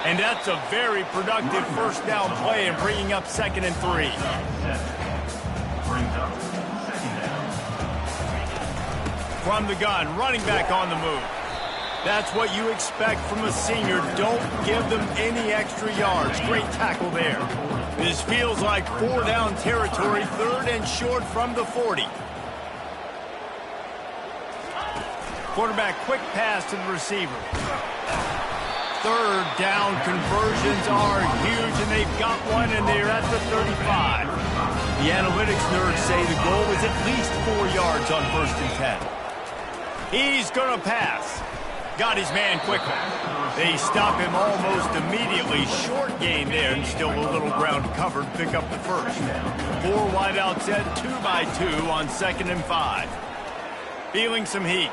And that's a very productive first down play and bringing up 2nd and 3. From the gun, running back on the move. That's what you expect from a senior. Don't give them any extra yards. Great tackle there. This feels like 4-down territory, 3rd and short from the 40. Quarterback quick pass to the receiver. 3rd down conversions are huge, and they've got one, and they're at the 35. The analytics nerds say the goal is at least 4 yards on 1st and 10. He's going to pass. Got his man quickly. They stop him almost immediately. Short gain there, and still a little ground covered. Pick up the first. 4 wideouts set, 2-by-2 on 2nd and 5. Feeling some heat.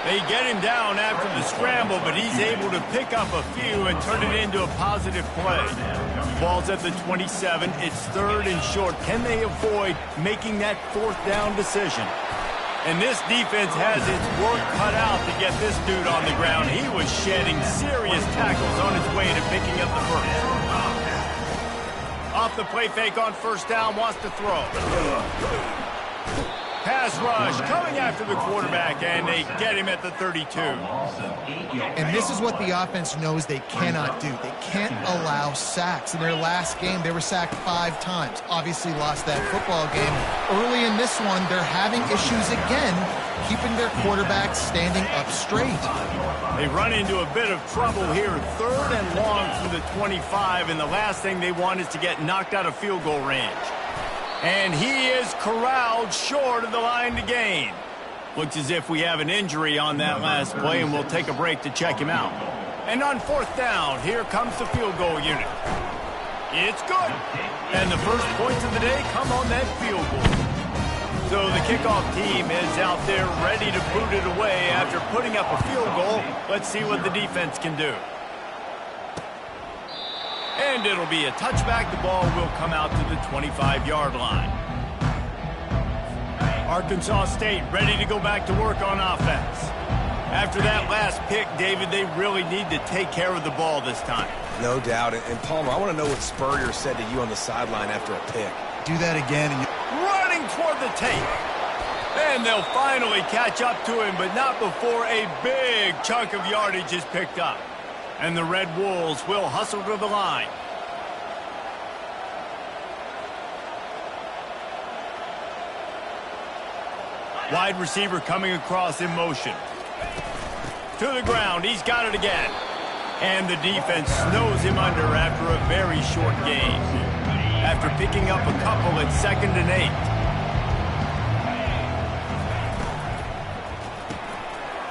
They get him down after the scramble, but he's able to pick up a few and turn it into a positive play. Ball's at the 27. It's 3rd and short. Can they avoid making that 4th down decision? And this defense has its work cut out to get this dude on the ground. He was shedding serious tackles on his way to picking up the first. Off the play fake on first down, wants to throw. Pass rush coming after the quarterback, and they get him at the 32. And this is what the offense knows they cannot do. They can't allow sacks. In their last game, they were sacked 5 times. Obviously lost that football game. Early in this one, they're having issues again, keeping their quarterback standing up straight. They run into a bit of trouble here, 3rd and long from the 25, and the last thing they want is to get knocked out of field goal range. And he is corralled short of the line to gain. Looks as if we have an injury on that last play, and we'll take a break to check him out. And on 4th down, here comes the field goal unit. It's good. And the first points of the day come on that field goal. So the kickoff team is out there ready to boot it away after putting up a field goal. Let's see what the defense can do. And it'll be a touchback. The ball will come out to the 25-yard line. Arkansas State ready to go back to work on offense. After that last pick, David, they really need to take care of the ball this time. No doubt. And Palmer, I want to know what Spurrier said to you on the sideline after a pick. Do that again, and Running toward the tape. And they'll finally catch up to him, but not before a big chunk of yardage is picked up. And the Red Wolves will hustle to the line. Wide receiver coming across in motion. To the ground, he's got it again. And the defense snows him under after a very short game. After picking up a couple at 2nd and 8.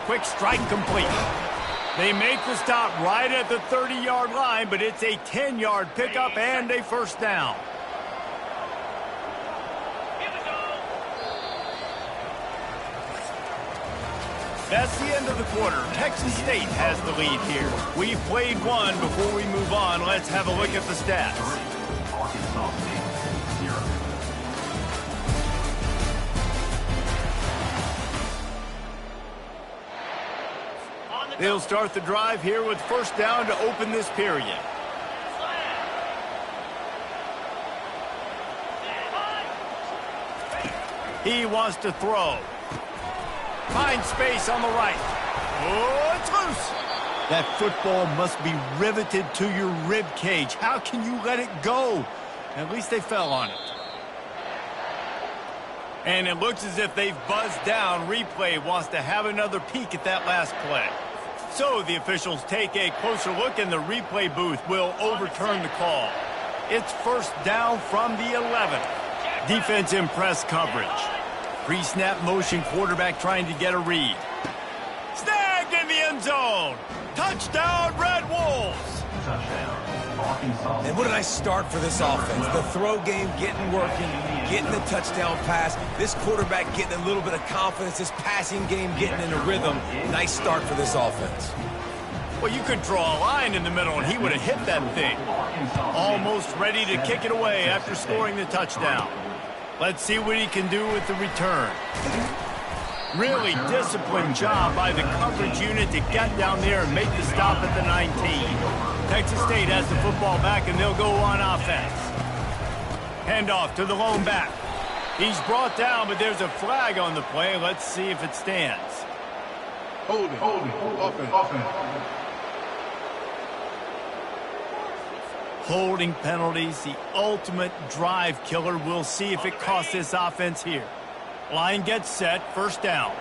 Quick strike complete. They make the stop right at the 30-yard line, but it's a 10-yard pickup and a first down. That's the end of the quarter. Texas State has the lead here. We've played one. Before we move on, let's have a look at the stats. Arkansas State, 0. They'll start the drive here with first down to open this period. He wants to throw. Finds space on the right. Oh, it's loose. That football must be riveted to your rib cage. How can you let it go? At least they fell on it. And it looks as if they've buzzed down. Replay wants to have another peek at that last play. So the officials take a closer look, and the replay booth will overturn the call. It's first down from the 11. Defense in press coverage. Pre-snap motion, quarterback trying to get a read. Snagged in the end zone. Touchdown, Red Wolves. Touchdown, Arkansas. And what did I start for this offense? The throw game getting working, getting the touchdown pass. This quarterback getting a little bit of confidence. This passing game getting in a rhythm. Nice start for this offense. Well, you could draw a line in the middle, and he would have hit that thing. Almost ready to kick it away after scoring the touchdown. Let's see what he can do with the return. Really disciplined job by the coverage unit to get down there and make the stop at the 19. Texas State has the football back, and they'll go on offense. Handoff to the lone back. He's brought down, but there's a flag on the play. Let's see if it stands. Holding. Offense. Holding penalties, the ultimate drive killer. We'll see if it costs this offense here. Line gets set, first down.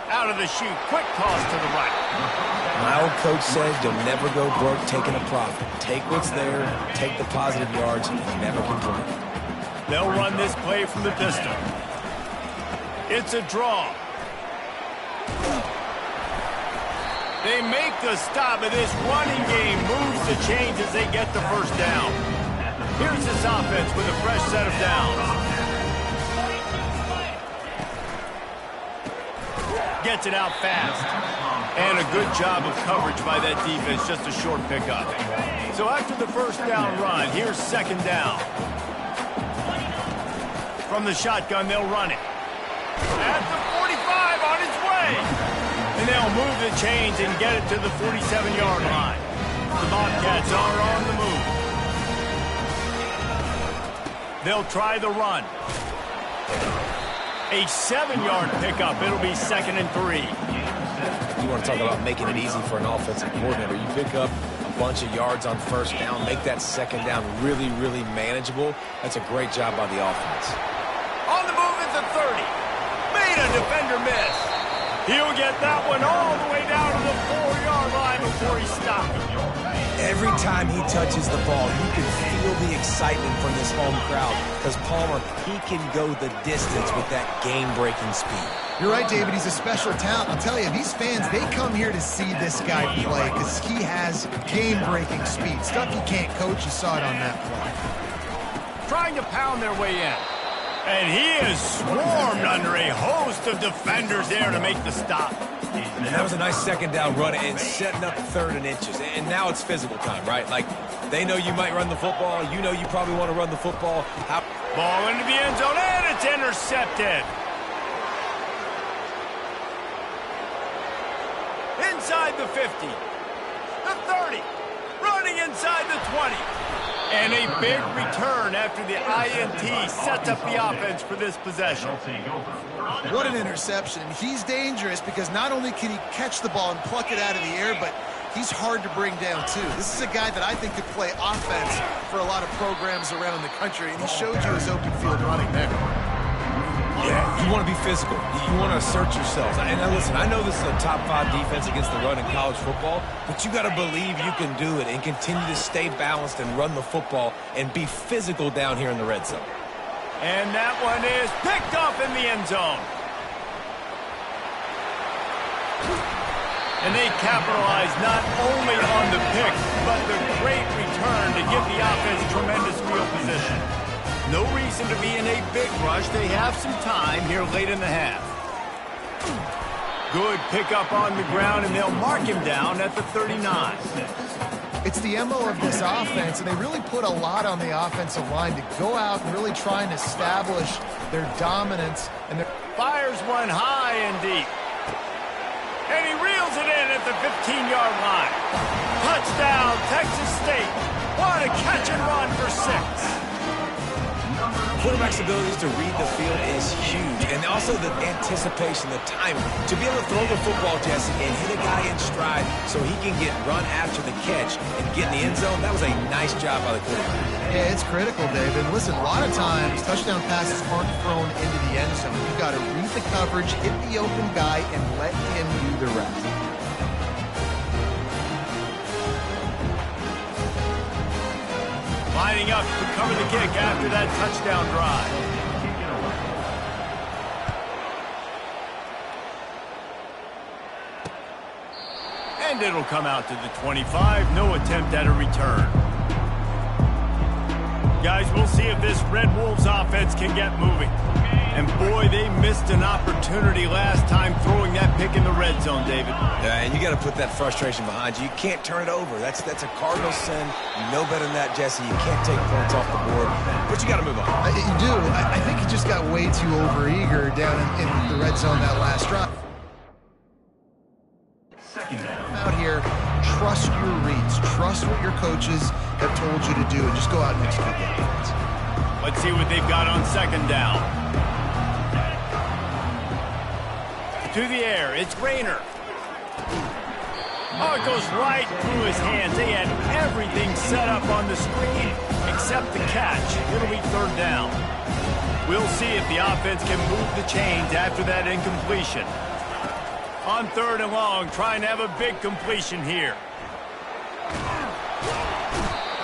Out of the chute, quick toss to the right. My old coach said you'll never go broke taking a profit. Take what's there, take the positive yards, and never complain. They'll run this play from the pistol. It's a draw. They make the stop, and this running game moves the chains as they get the first down. Here's this offense with a fresh set of downs. Gets it out fast. And a good job of coverage by that defense, just a short pickup. So after the first down run, here's second down. From the shotgun, they'll run it. At the 45 on its way. And they'll move the chains and get it to the 47-yard line. The Bobcats are on the move. They'll try the run. A 7-yard pickup. It'll be 2nd and 3. You want to talk about making it easy for an offensive coordinator. You pick up a bunch of yards on first down, make that second down really, really manageable. That's a great job by the offense. On the move at the 30. Made a defender miss. He'll get that one all the way down to the 4-yard line before he stops. Every time he touches the ball, you can feel the excitement from this home crowd because Palmer, he can go the distance with that game-breaking speed. You're right, David. He's a special talent. I'll tell you, these fans, they come here to see this guy play because he has game-breaking speed. Stuff you can't coach. You saw it on that play. Trying to pound their way in. And he is swarmed under a host of defenders there to make the stop. And that was a nice second down run and setting up 3rd and inches. And now it's physical time, right? Like, they know you might run the football. You know you probably want to run the football. Ball into the end zone, and it's intercepted. Inside the 50. The 30. Running inside the 20. And a big return after the INT sets up the offense for this possession. What an interception. He's dangerous because not only can he catch the ball and pluck it out of the air, but he's hard to bring down, too. This is a guy that I think could play offense for a lot of programs around the country, and he showed you his open field running there. Yeah, you want to be physical. You want to assert yourselves. And now listen, I know this is a top 5 defense against the run in college football, but you got to believe you can do it and continue to stay balanced and run the football and be physical down here in the red zone. And that one is picked off in the end zone. And they capitalize not only on the pick, but the great return to give the offense tremendous field position. No reason to be in a big rush. They have some time here late in the half. Good pickup on the ground, and they'll mark him down at the 39. It's the MO of this offense, and they really put a lot on the offensive line to go out and really try and establish their dominance. And fires one high and deep. And he reels it in at the 15-yard line. Touchdown, Texas State. What a catch and run for 6. Quarterback's abilities to read the field is huge, and also the anticipation, the timing. To be able to throw the football, Jesse, and hit a guy in stride so he can get run after the catch and get in the end zone, that was a nice job by the quarterback. Yeah, it's critical, David. Listen, a lot of times, touchdown passes aren't thrown into the end zone. You've got to read the coverage, hit the open guy, and let him do the rest. Lining up to cover the kick after that touchdown drive. And it'll come out to the 25. No attempt at a return. Guys, we'll see if this Red Wolves offense can get moving. And boy, they missed an opportunity last time throwing that pick in the red zone, David. Yeah, and you got to put that frustration behind you. You can't turn it over. That's a cardinal sin. You know better than that, Jesse. You can't take points off the board, but you got to move on. You do. I think he just got way too overeager down in the red zone that last drive. Out here, trust your reads. Trust what your coaches have told you to do, and just go out and execute that defense. Let's see what they've got on second down. To the air, it's Rayner. Oh, it goes right through his hands. They had everything set up on the screen except the catch. It'll be third down. We'll see if the offense can move the chains after that incompletion. On third and long, trying to have a big completion here.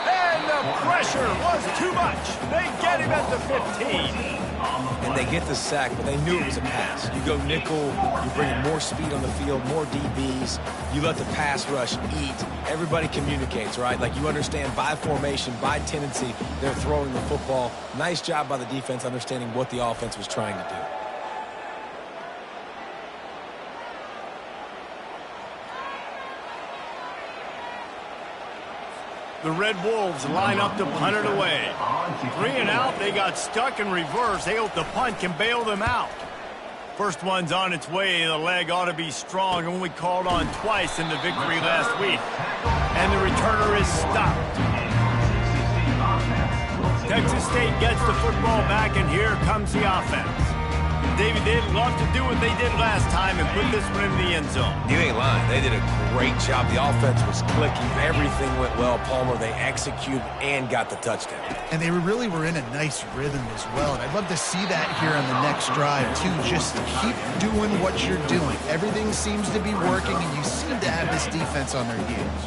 And the pressure was too much. They get him at the 15. And they get the sack, but they knew it was a pass. You go nickel, you bring more speed on the field, more DBs. You let the pass rush eat. Everybody communicates, right? Like you understand by formation, by tendency, they're throwing the football. Nice job by the defense understanding what the offense was trying to do. The Red Wolves line up to punt it away. 3 and out, they got stuck in reverse. They hope the punt can bail them out. First one's on its way. The leg ought to be strong, and we called on twice in the victory last week. And the returner is stopped. Texas State gets the football back, and here comes the offense. David, they'd love to do what they did last time and put this one in the end zone. You ain't lying. They did a great job. The offense was clicking. Everything went well. Palmer, they executed and got the touchdown. And they really were in a nice rhythm as well. And I'd love to see that here on the next drive, too. Just keep doing what you're doing. Everything seems to be working, and you seem to have this defense on their heels.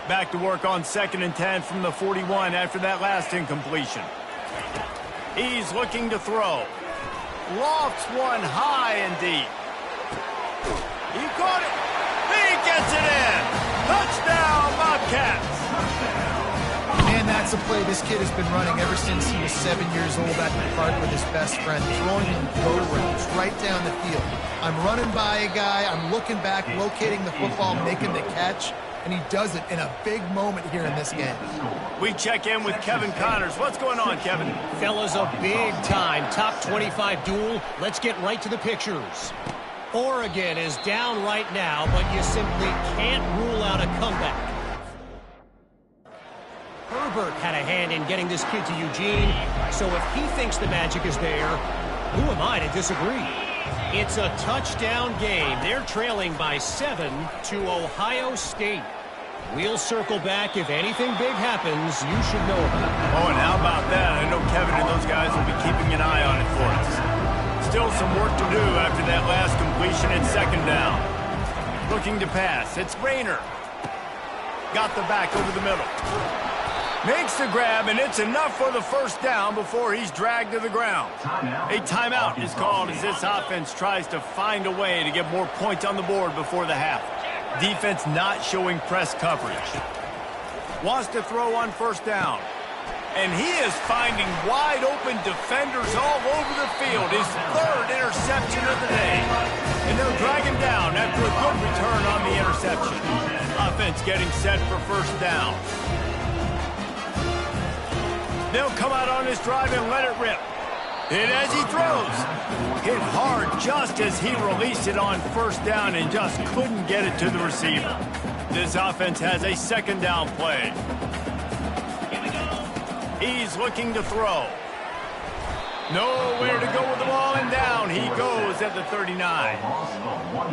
Back to work on 2nd and 10 from the 41 after that last incompletion. He's looking to throw. Lofts one high and deep. He caught it. He gets it in. Touchdown, Bobcats. Man, that's a play this kid has been running ever since he was 7 years old at the park with his best friend, throwing in go routes right down the field. I'm running by a guy, I'm looking back, locating the football, making the catch, and he does it in a big moment here in this game. We check in with Kevin Connors. What's going on, Kevin? Fellas, a big-time top 25 duel. Let's get right to the pictures. Oregon is down right now, but you simply can't rule out a comeback. Herbert had a hand in getting this kid to Eugene, so if he thinks the magic is there, who am I to disagree? It's a touchdown game. They're trailing by 7 to Ohio State. We'll circle back. If anything big happens, you should know about it. Oh, and how about that? I know Kevin and those guys will be keeping an eye on it for us. Still some work to do after that last completion at 2nd down. Looking to pass. It's Rayner. Got the back over the middle. Makes the grab, and it's enough for the 1st down before he's dragged to the ground. A timeout is called as this offense tries to find a way to get more points on the board before the half. Defense not showing press coverage. Wants to throw on 1st down. And he is finding wide open defenders all over the field. His 3rd interception of the day. And they'll drag him down after a good return on the interception. Offense getting set for 1st down. They'll come out on this drive and let it rip. And as he throws, hit hard just as he released it on 1st down and just couldn't get it to the receiver. This offense has a 2nd down play. He's looking to throw. Nowhere to go with the ball, and down he goes at the 39.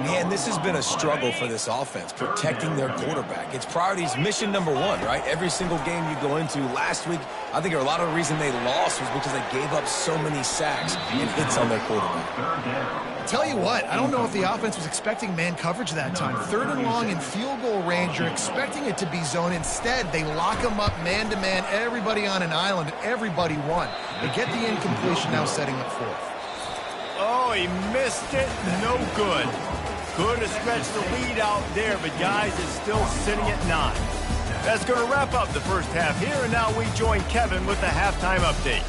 Man, this has been a struggle for this offense, protecting their quarterback. It's priorities, mission number 1, right? Every single game you go into. Last week, I think a lot of the reason they lost was because they gave up so many sacks and hits on their quarterback. Tell you what, I don't know if the offense was expecting man coverage that time. 3rd and long in field goal range, you're expecting it to be zone. Instead, they lock them up man-to-man, everybody on an island, and everybody won. They get the incompletion, now setting up 4th. Oh, he missed it. No good. Could have stretched the lead out there, but guys, it's still sitting at 9. That's going to wrap up the 1st half here, and now we join Kevin with the halftime update.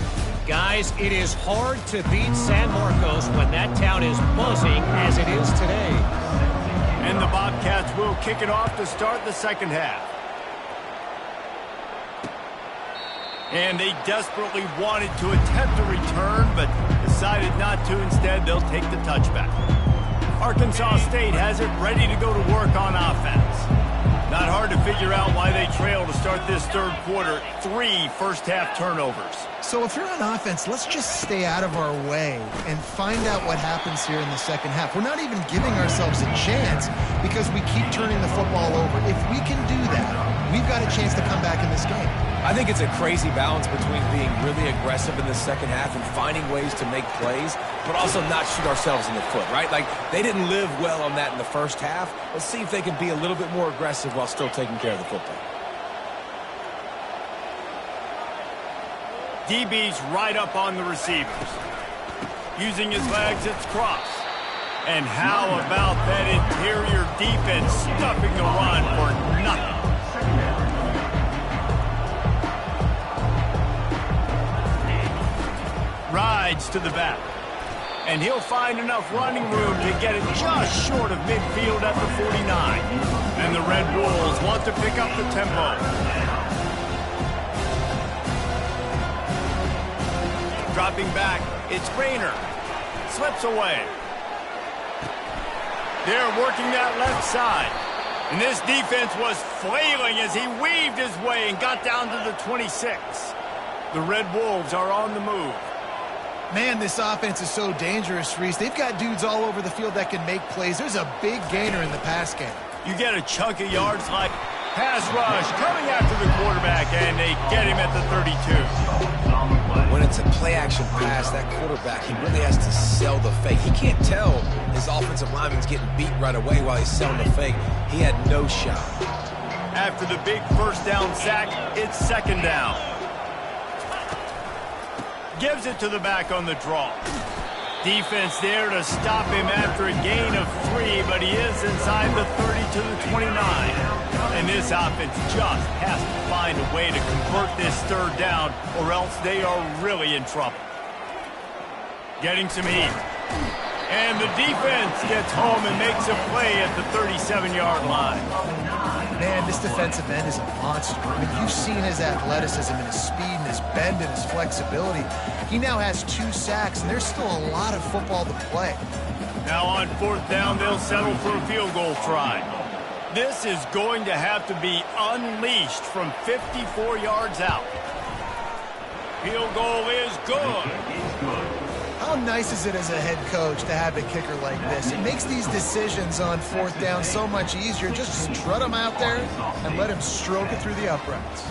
Guys, it is hard to beat San Marcos when that town is buzzing as it is today. And the Bobcats will kick it off to start the 2nd half. And they desperately wanted to attempt a return, but decided not to. Instead, they'll take the touchback. Arkansas State has it ready to go to work on offense. Not hard to figure out why they trail to start this 3rd quarter. 3 first-half turnovers. So if you're on offense, let's just stay out of our way and find out what happens here in the 2nd half. We're not even giving ourselves a chance because we keep turning the football over. If we can do that, we've got a chance to come back in this game. I think it's a crazy balance between being really aggressive in the 2nd half and finding ways to make plays, but also not shoot ourselves in the foot, right? Like, they didn't live well on that in the 1st half. Let's see if they can be a little bit more aggressive while still taking care of the football. DB's right up on the receivers. Using his legs, it's cross. And how about that interior defense stuffing the run for nothing? Rides to the back. And he'll find enough running room to get it just short of midfield at the 49. And the Red Bulls want to pick up the tempo. Dropping back, it's Rayner. Slips away. They're working that left side. And this defense was flailing as he weaved his way and got down to the 26. The Red Wolves are on the move. Man, this offense is so dangerous, Reese. They've got dudes all over the field that can make plays. There's a big gainer in the pass game. You get a chunk of yards like pass rush coming after the quarterback, and they get him at the 32. When it's a play-action pass, that quarterback, he really has to sell the fake. He can't tell his offensive lineman's getting beat right away while he's selling the fake. He had no shot. After the big first down sack, it's second down. Gives it to the back on the draw. Defense there to stop him after a gain of 3, but he is inside the 30 to the 29. And this offense just has to find a way to convert this third down, or else they are really in trouble. Getting some heat. And the defense gets home and makes a play at the 37-yard line. Man, this defensive end is a monster. I mean, you've seen his athleticism and his speed and his bend and his flexibility. He now has 2 sacks, and there's still a lot of football to play. Now on fourth down, they'll settle for a field goal try. This is going to have to be unleashed from 54 yards out. Field goal is good. How nice is it as a head coach to have a kicker like this? It makes these decisions on fourth down so much easier. Just strut him out there and let him stroke it through the uprights.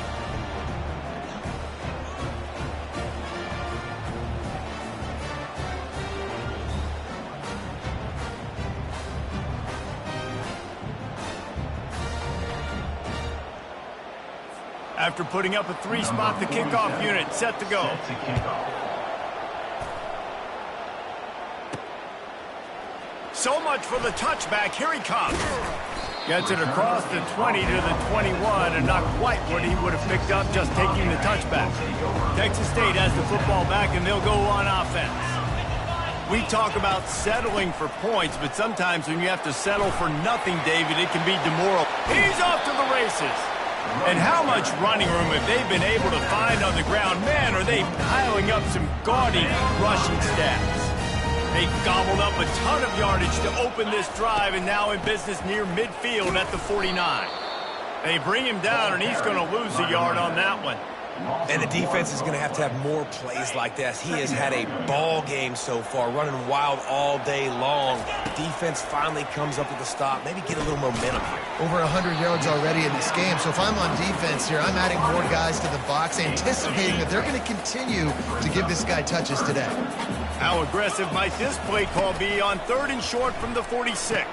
After putting up a 3-spot, the kickoff unit set to go. So much for the touchback. Here he comes. Gets it across the 20 to the 21, and not quite what he would have picked up just taking the touchback. Texas State has the football back, and they'll go on offense. We talk about settling for points, but sometimes when you have to settle for nothing, David, it can be demoralizing. He's off to the races. And how much running room have they been able to find on the ground? Man, are they piling up some gaudy rushing stats. They gobbled up a ton of yardage to open this drive, and now in business near midfield at the 49. They bring him down, and he's going to lose a yard on that one. And the defense is going to have more plays like this. He has had a ball game so far, running wild all day long. Defense finally comes up with a stop, maybe get a little momentum here. Over 100 yards already in this game, so if I'm on defense here, I'm adding more guys to the box, anticipating that they're going to continue to give this guy touches today. How aggressive might this play call be on 3rd and short from the 46?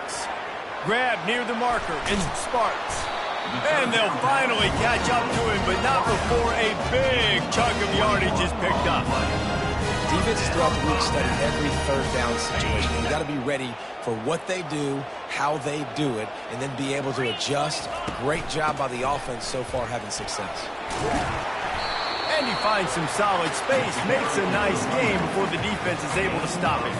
Grab near the marker, it's Sparks. And they'll finally catch up to him, but not before a big chunk of yardage is picked up. Defenses throughout the week study every third down situation. You've got to be ready for what they do, how they do it, and then be able to adjust. Great job by the offense so far having success. And he finds some solid space, makes a nice game before the defense is able to stop him.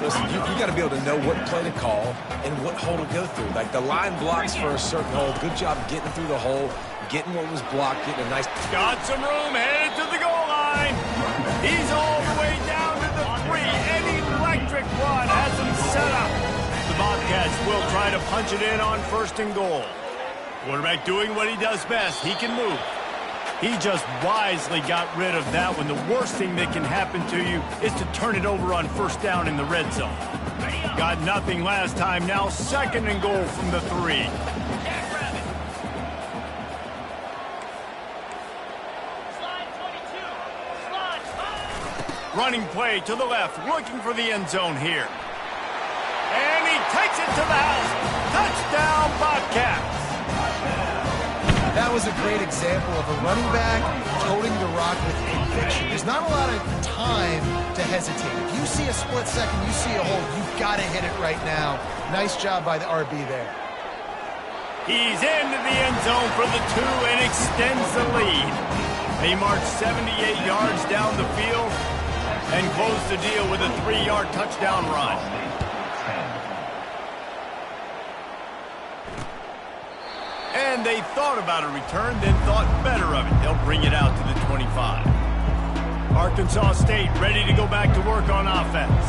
Listen, you got to be able to know what play to call and what hole to go through. Like the line blocks for a certain hole. Good job getting through the hole, getting what was blocked, getting a nice... Got some room, headed to the goal line. He's all the way down to the 3. An electric run has him set up. The Bobcats will try to punch it in on 1st and goal. Quarterback doing what he does best. He can move. He just wisely got rid of that one. The worst thing that can happen to you is to turn it over on 1st down in the red zone. Got nothing last time. Now 2nd and goal from the 3. Running play to the left, looking for the end zone here. And he takes it to the house. Touchdown, Bobcats. That was a great example of a running back toting the rock with conviction. There's not a lot of time to hesitate. If you see a split second, you see a hole, you've got to hit it right now. Nice job by the RB there. He's into the end zone for the 2 and extends the lead. They march 78 yards down the field and close the deal with a 3-yard touchdown run. And they thought about a return, then thought better of it. They'll bring it out to the 25. Arkansas State ready to go back to work on offense.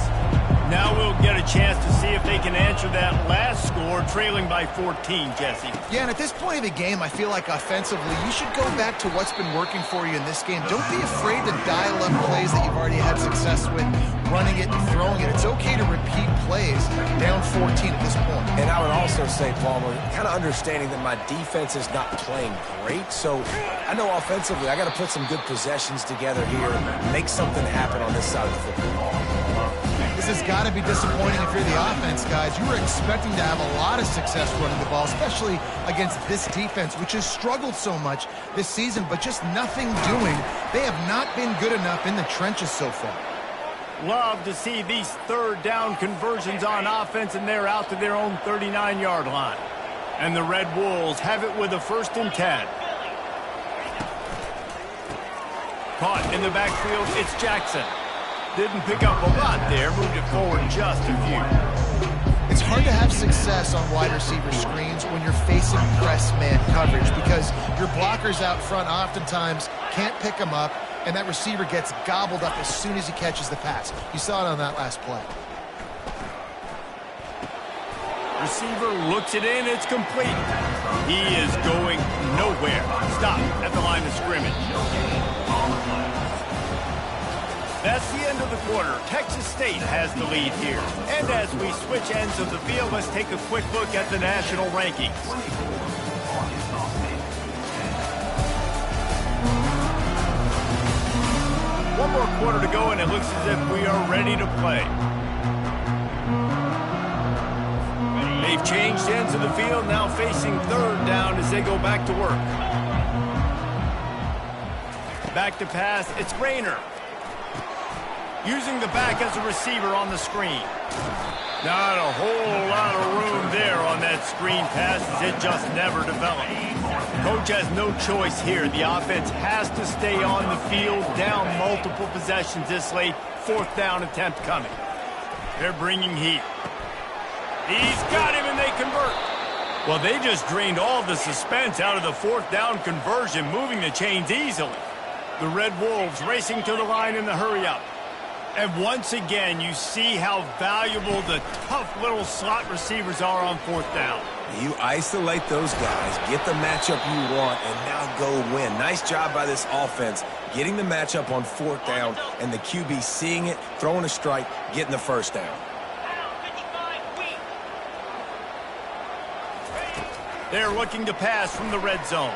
Now we'll get a chance to see if they can answer that last score, trailing by 14, Jesse. Yeah, and at this point of the game, I feel like offensively, you should go back to what's been working for you in this game. Don't be afraid to dial up plays that you've already had success with, running it and throwing it. It's okay to repeat plays down 14 at this point. And I would also say, Palmer, kind of understanding that my defense is not playing great, so I know offensively I got to put some good possessions together here, make something happen on this side of the football. This has got to be disappointing if you're the offense, guys. You were expecting to have a lot of success running the ball, especially against this defense, which has struggled so much this season, but just nothing doing. They have not been good enough in the trenches so far. Love to see these third down conversions on offense, and they're out to their own 39-yard line. And the Red Wolves have it with a 1st and 10. Caught in the backfield, it's Jackson. Didn't pick up a lot there, moved it forward just a few. It's hard to have success on wide receiver screens when you're facing press man coverage because your blockers out front oftentimes can't pick them up, and that receiver gets gobbled up as soon as he catches the pass. You saw it on that last play. Receiver looks it in, it's complete. He is going nowhere. Stop at the line of scrimmage. That's the end of the quarter. Texas State has the lead here. And as we switch ends of the field, let's take a quick look at the national rankings. One more quarter to go, and it looks as if we are ready to play. They've changed ends of the field, now facing 3rd down as they go back to work. Back to pass, it's Rayner. Using the back as a receiver on the screen. Not a whole lot of room there on that screen pass as it just never developed. Coach has no choice here. The offense has to stay on the field, down multiple possessions this late. 4th down attempt coming. They're bringing heat. He's got him and they convert. Well, they just drained all the suspense out of the 4th down conversion, moving the chains easily. The Red Wolves racing to the line in the hurry-up. And once again, you see how valuable the tough little slot receivers are on 4th down. You isolate those guys, get the matchup you want, and now go win. Nice job by this offense, getting the matchup on 4th down, and the QB seeing it, throwing a strike, getting the 1st down. They're looking to pass from the red zone.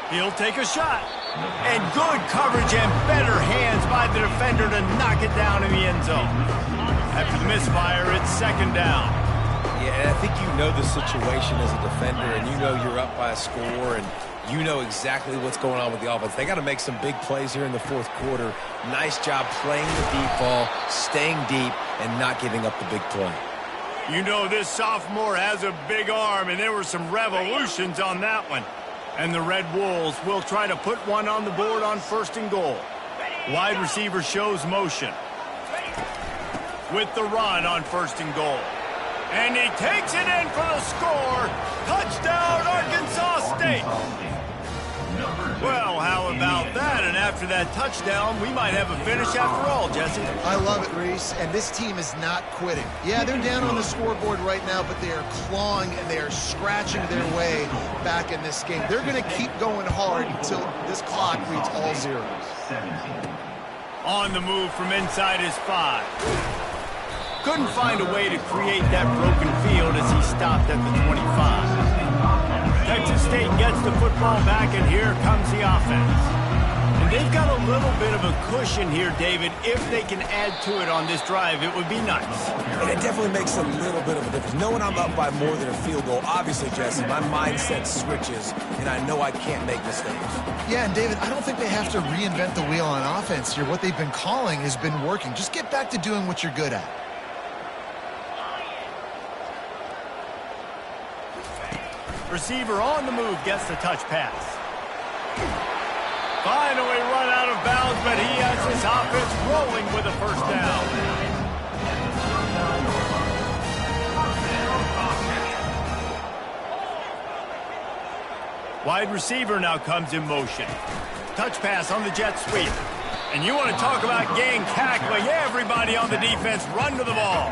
He'll take a shot. And good coverage and better hands by the defender to knock it down in the end zone. After the misfire, it's 2nd down. Yeah, and I think you know the situation as a defender, and you know you're up by a score, and you know exactly what's going on with the offense. They got to make some big plays here in the 4th quarter. Nice job playing the deep ball, staying deep, and not giving up the big play. You know this sophomore has a big arm, and there were some revolutions on that one. And the Red Wolves will try to put one on the board on 1st and goal. Wide receiver shows motion. With the run on 1st and goal. And he takes it in for the score. Touchdown, Arkansas State. Well, how about that? And after that touchdown, we might have a finish after all, Jesse. I love it, Reese, and this team is not quitting. Yeah, they're down on the scoreboard right now, but they are clawing and they are scratching their way back in this game. They're going to keep going hard until this clock reads all zeros. On the move from inside his 5. Couldn't find a way to create that broken field as he stopped at the 25. Texas State gets the football back, and here comes the offense. And they've got a little bit of a cushion here, David. If they can add to it on this drive, it would be nice. And it definitely makes a little bit of a difference. Knowing I'm up by more than a field goal, obviously, Jesse, my mindset switches, and I know I can't make mistakes. Yeah, and David, I don't think they have to reinvent the wheel on offense here. What they've been calling has been working. Just get back to doing what you're good at. Receiver on the move gets the touch pass. Finally run out of bounds, but he has his offense rolling with a 1st down. Wide receiver now comes in motion. Touch pass on the jet sweep. And you want to talk about gang cackling. Everybody on the defense run to the ball.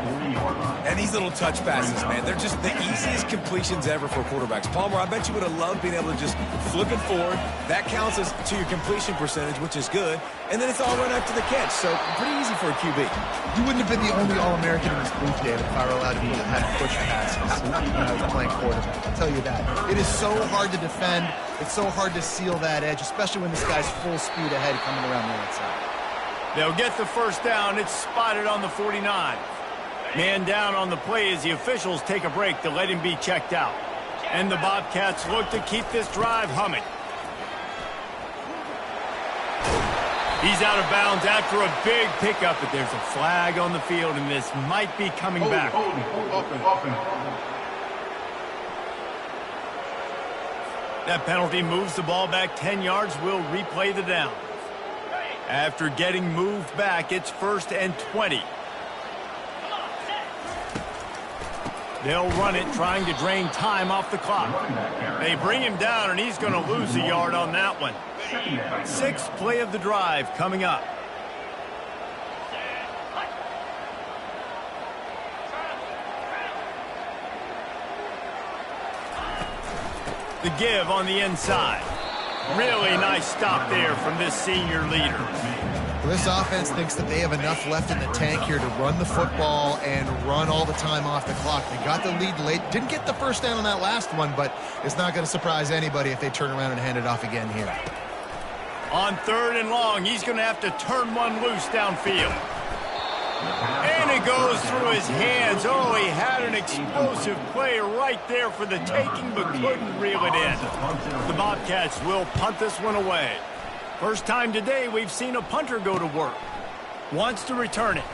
And these little touch passes, man, they're just the easiest completions ever for quarterbacks. Palmer, I bet you would have loved being able to just flip it forward. That counts as to your completion percentage, which is good. And then it's all run after the catch, so pretty easy for a QB. You wouldn't have been the only All-American in this booth, David, if I were allowed to be that had push passes when I was playing quarterback. I'll tell you that. It is so hard to defend. It's so hard to seal that edge, especially when this guy's full speed ahead coming around the outside. They'll get the first down. It's spotted on the 49. Man down on the play as the officials take a break to let him be checked out. And the Bobcats look to keep this drive humming. He's out of bounds after a big pickup, but there's a flag on the field, and this might be coming back. That penalty moves the ball back 10 yards. We'll replay the down. After getting moved back, it's 1st and 20. They'll run it, trying to drain time off the clock. They bring him down, and he's going to lose a yard on that one. 6th play of the drive coming up. The give on the inside. Really nice stop there from this senior leader. Well, this offense thinks that they have enough left in the tank here to run the football and run all the time off the clock. They got the lead late. Didn't get the first down on that last one, but it's not going to surprise anybody if they turn around and hand it off again here. On 3rd and long, he's going to have to turn one loose downfield. And it goes through his hands. Oh, he had an explosive play right there for the taking, but couldn't reel it in. The Bobcats will punt this one away. First time today we've seen a punter go to work. Wants to return it.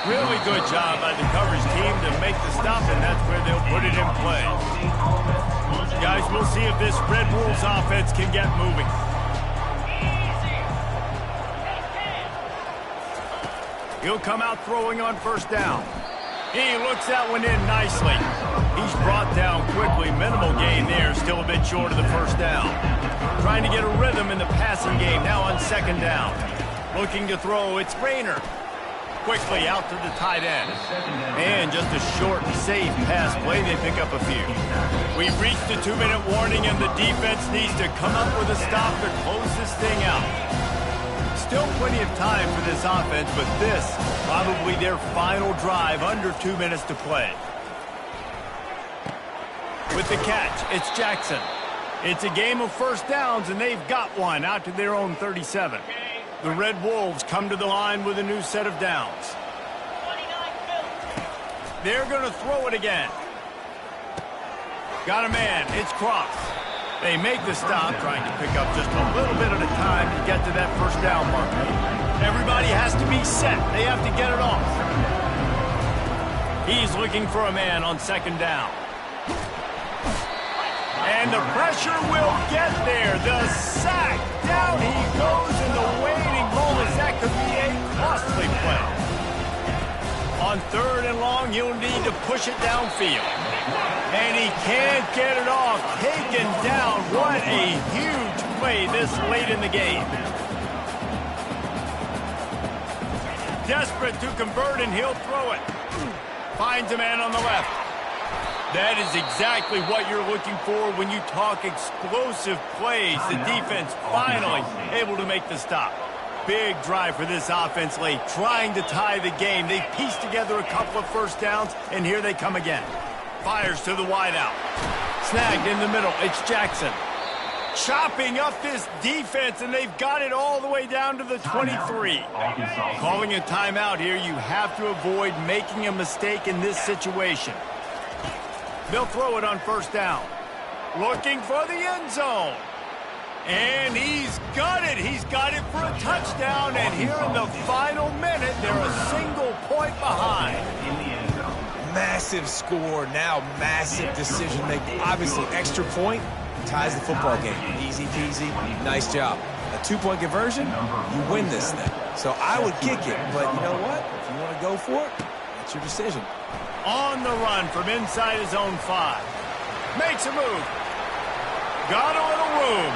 Really good job by the coverage team to make the stop, and that's where they'll put it in play. Guys, we'll see if this Red Wolves offense can get moving. He'll come out throwing on 1st down. He looks that one in nicely. He's brought down quickly. Minimal gain there, still a bit short of the 1st down. Trying to get a rhythm in the passing game, now on 2nd down. Looking to throw, it's Rayner. Quickly out to the tight end. And just a short, safe pass play, they pick up a few. We've reached the 2-minute warning, and the defense needs to come up with a stop to close this thing out. Still plenty of time for this offense, but this probably their final drive, under 2 minutes to play. With the catch, it's Jackson. It's a game of 1st downs, and they've got one out to their own 37. The Red Wolves come to the line with a new set of downs. They're going to throw it again. Got a man. It's Cross. They make the stop, trying to pick up just a little bit at a time to get to that 1st down mark. Everybody has to be set. They have to get it off. He's looking for a man on 2nd down. And the pressure will get there. The sack. Down he goes in the waiting moments. That could be a costly play. On 3rd and long, he'll need to push it downfield. And he can't get it off. Taken down. What a huge play this late in the game. Desperate to convert, and he'll throw it. Finds a man on the left. That is exactly what you're looking for when you talk explosive plays. The defense finally able to make the stop. Big drive for this offense late, trying to tie the game. They pieced together a couple of 1st downs, and here they come again. Fires to the wideout. Snagged in the middle. It's Jackson. Chopping up this defense, and they've got it all the way down to the 23. Calling a timeout here. You have to avoid making a mistake in this situation. They'll throw it on 1st down. Looking for the end zone. And he's got it. He's got it for a touchdown. And here in the final minute, they're a single point behind. Massive score, now massive decision making. Obviously, extra point ties the football game. Easy peasy, nice job. A 2-point conversion, you win this thing. So I would kick it, but you know what? If you want to go for it, that's your decision. On the run from inside his own 5. Makes a move. Got a little room.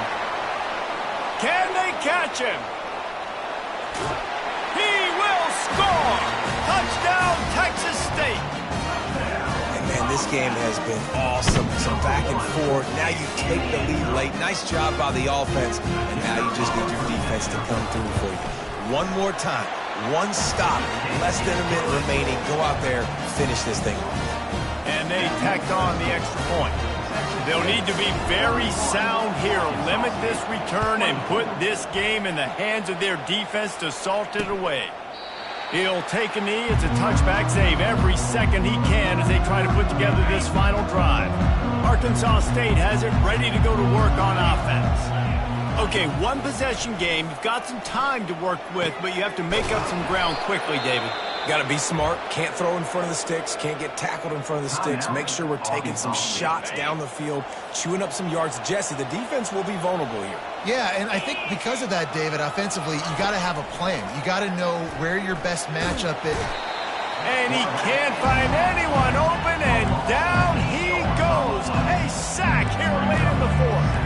Can they catch him? This game has been awesome. Some back and forth. Now you take the lead late. Nice job by the offense. And now you just need your defense to come through for you. One more time. One stop. Less than a minute remaining. Go out there, finish this thing off. And they tacked on the extra point. They'll need to be very sound here. Limit this return and put this game in the hands of their defense to salt it away. He'll take a knee. It's a touchback save every second he can as they try to put together this final drive. Arkansas State has it ready to go to work on offense. Okay, one possession game. You've got some time to work with, but you have to make up some ground quickly, David. Got to be smart. Can't throw in front of the sticks. Can't get tackled in front of the sticks. Make sure we're taking some shots down the field, chewing up some yards. Jesse, the defense will be vulnerable here. Yeah, and I think because of that, David, offensively, you got to have a plan. You got to know where your best matchup is. And he can't find anyone open, and down he goes. A sack here late in the fourth.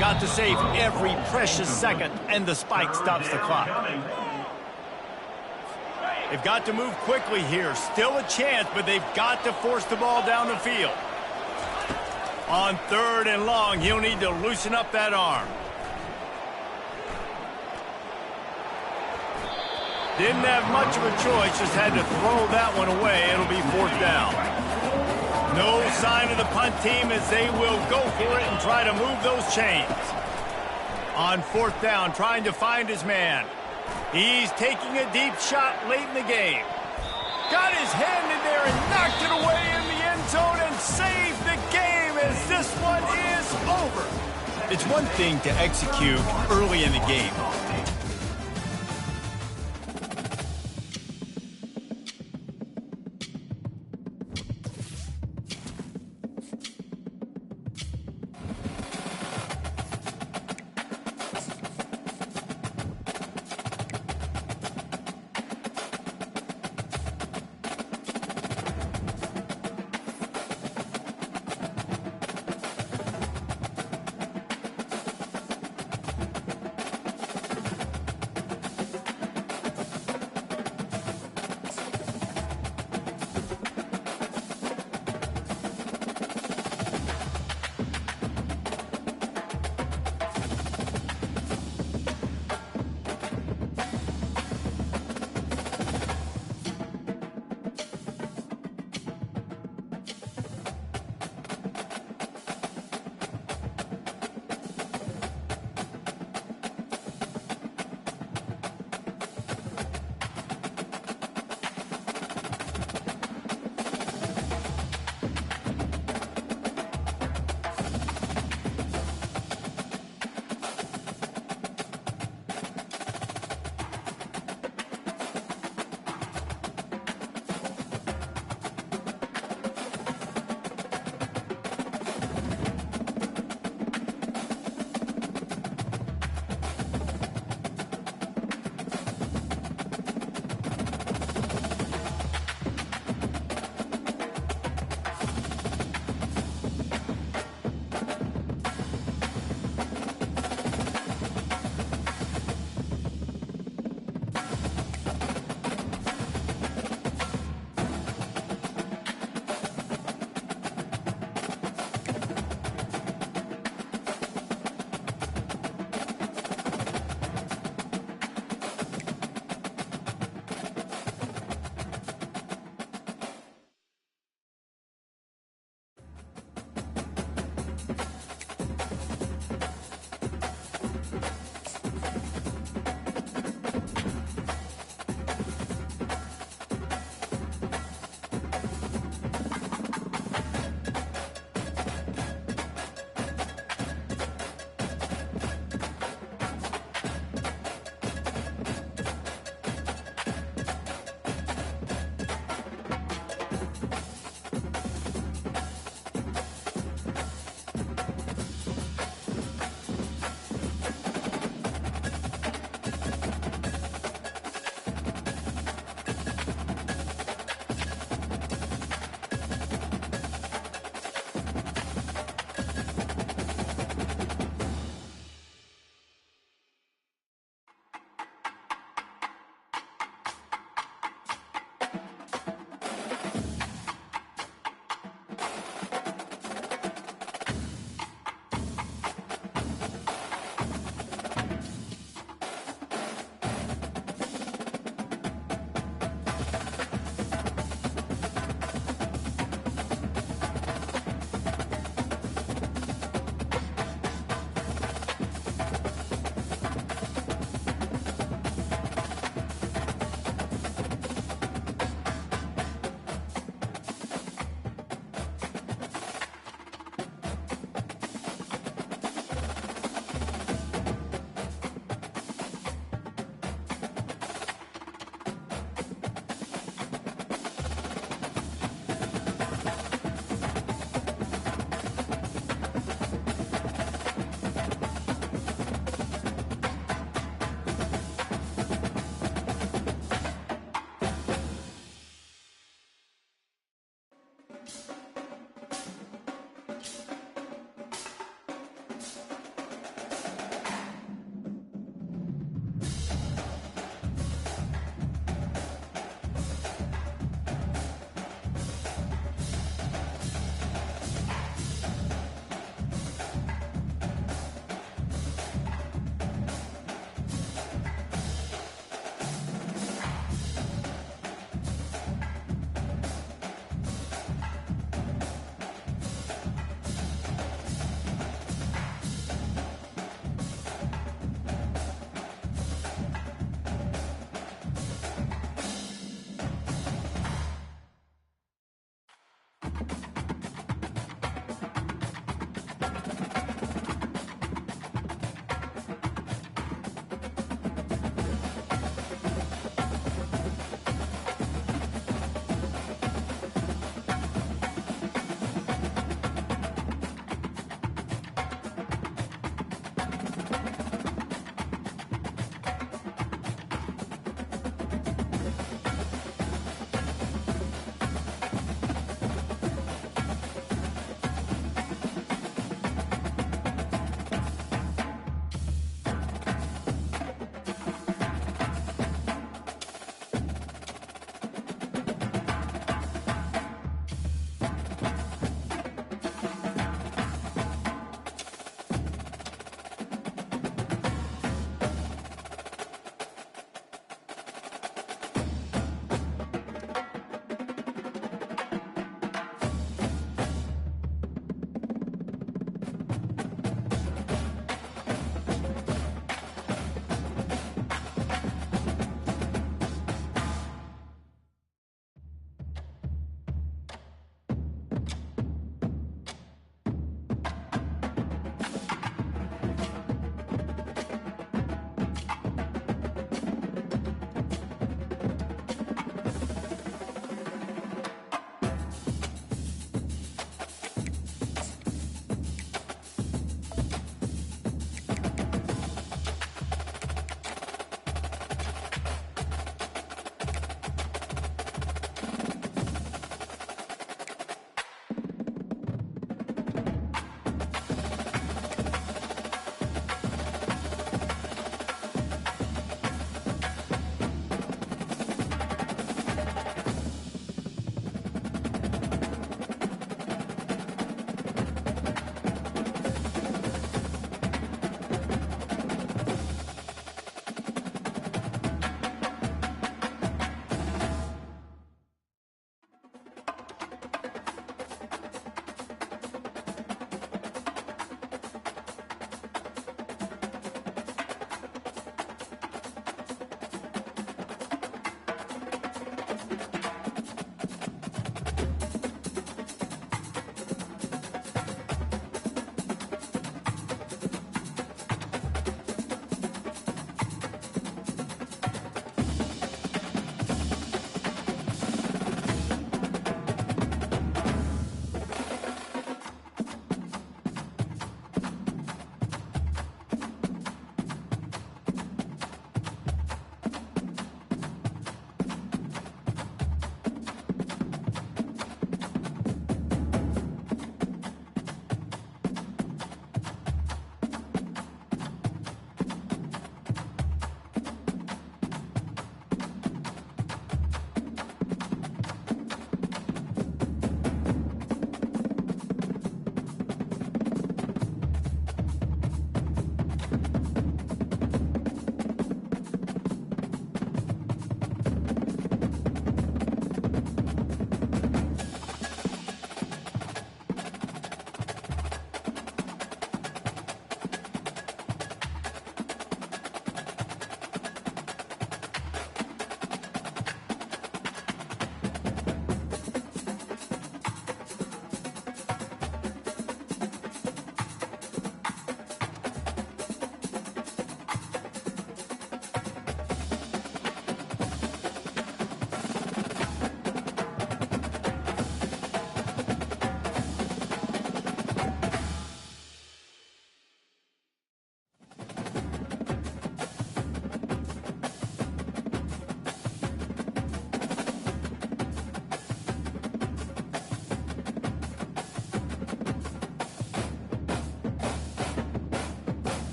Got to save every precious second, and the spike stops the clock. They've got to move quickly here. Still a chance, but they've got to force the ball down the field. On 3rd and long, he'll need to loosen up that arm. Didn't have much of a choice, just had to throw that one away. It'll be 4th down. No sign of the punt team as they will go for it and try to move those chains. On 4th down, trying to find his man. He's taking a deep shot late in the game. Got his hand in there and knocked it away in the end zone and saved the game as this one is over. It's one thing to execute early in the game. Philly.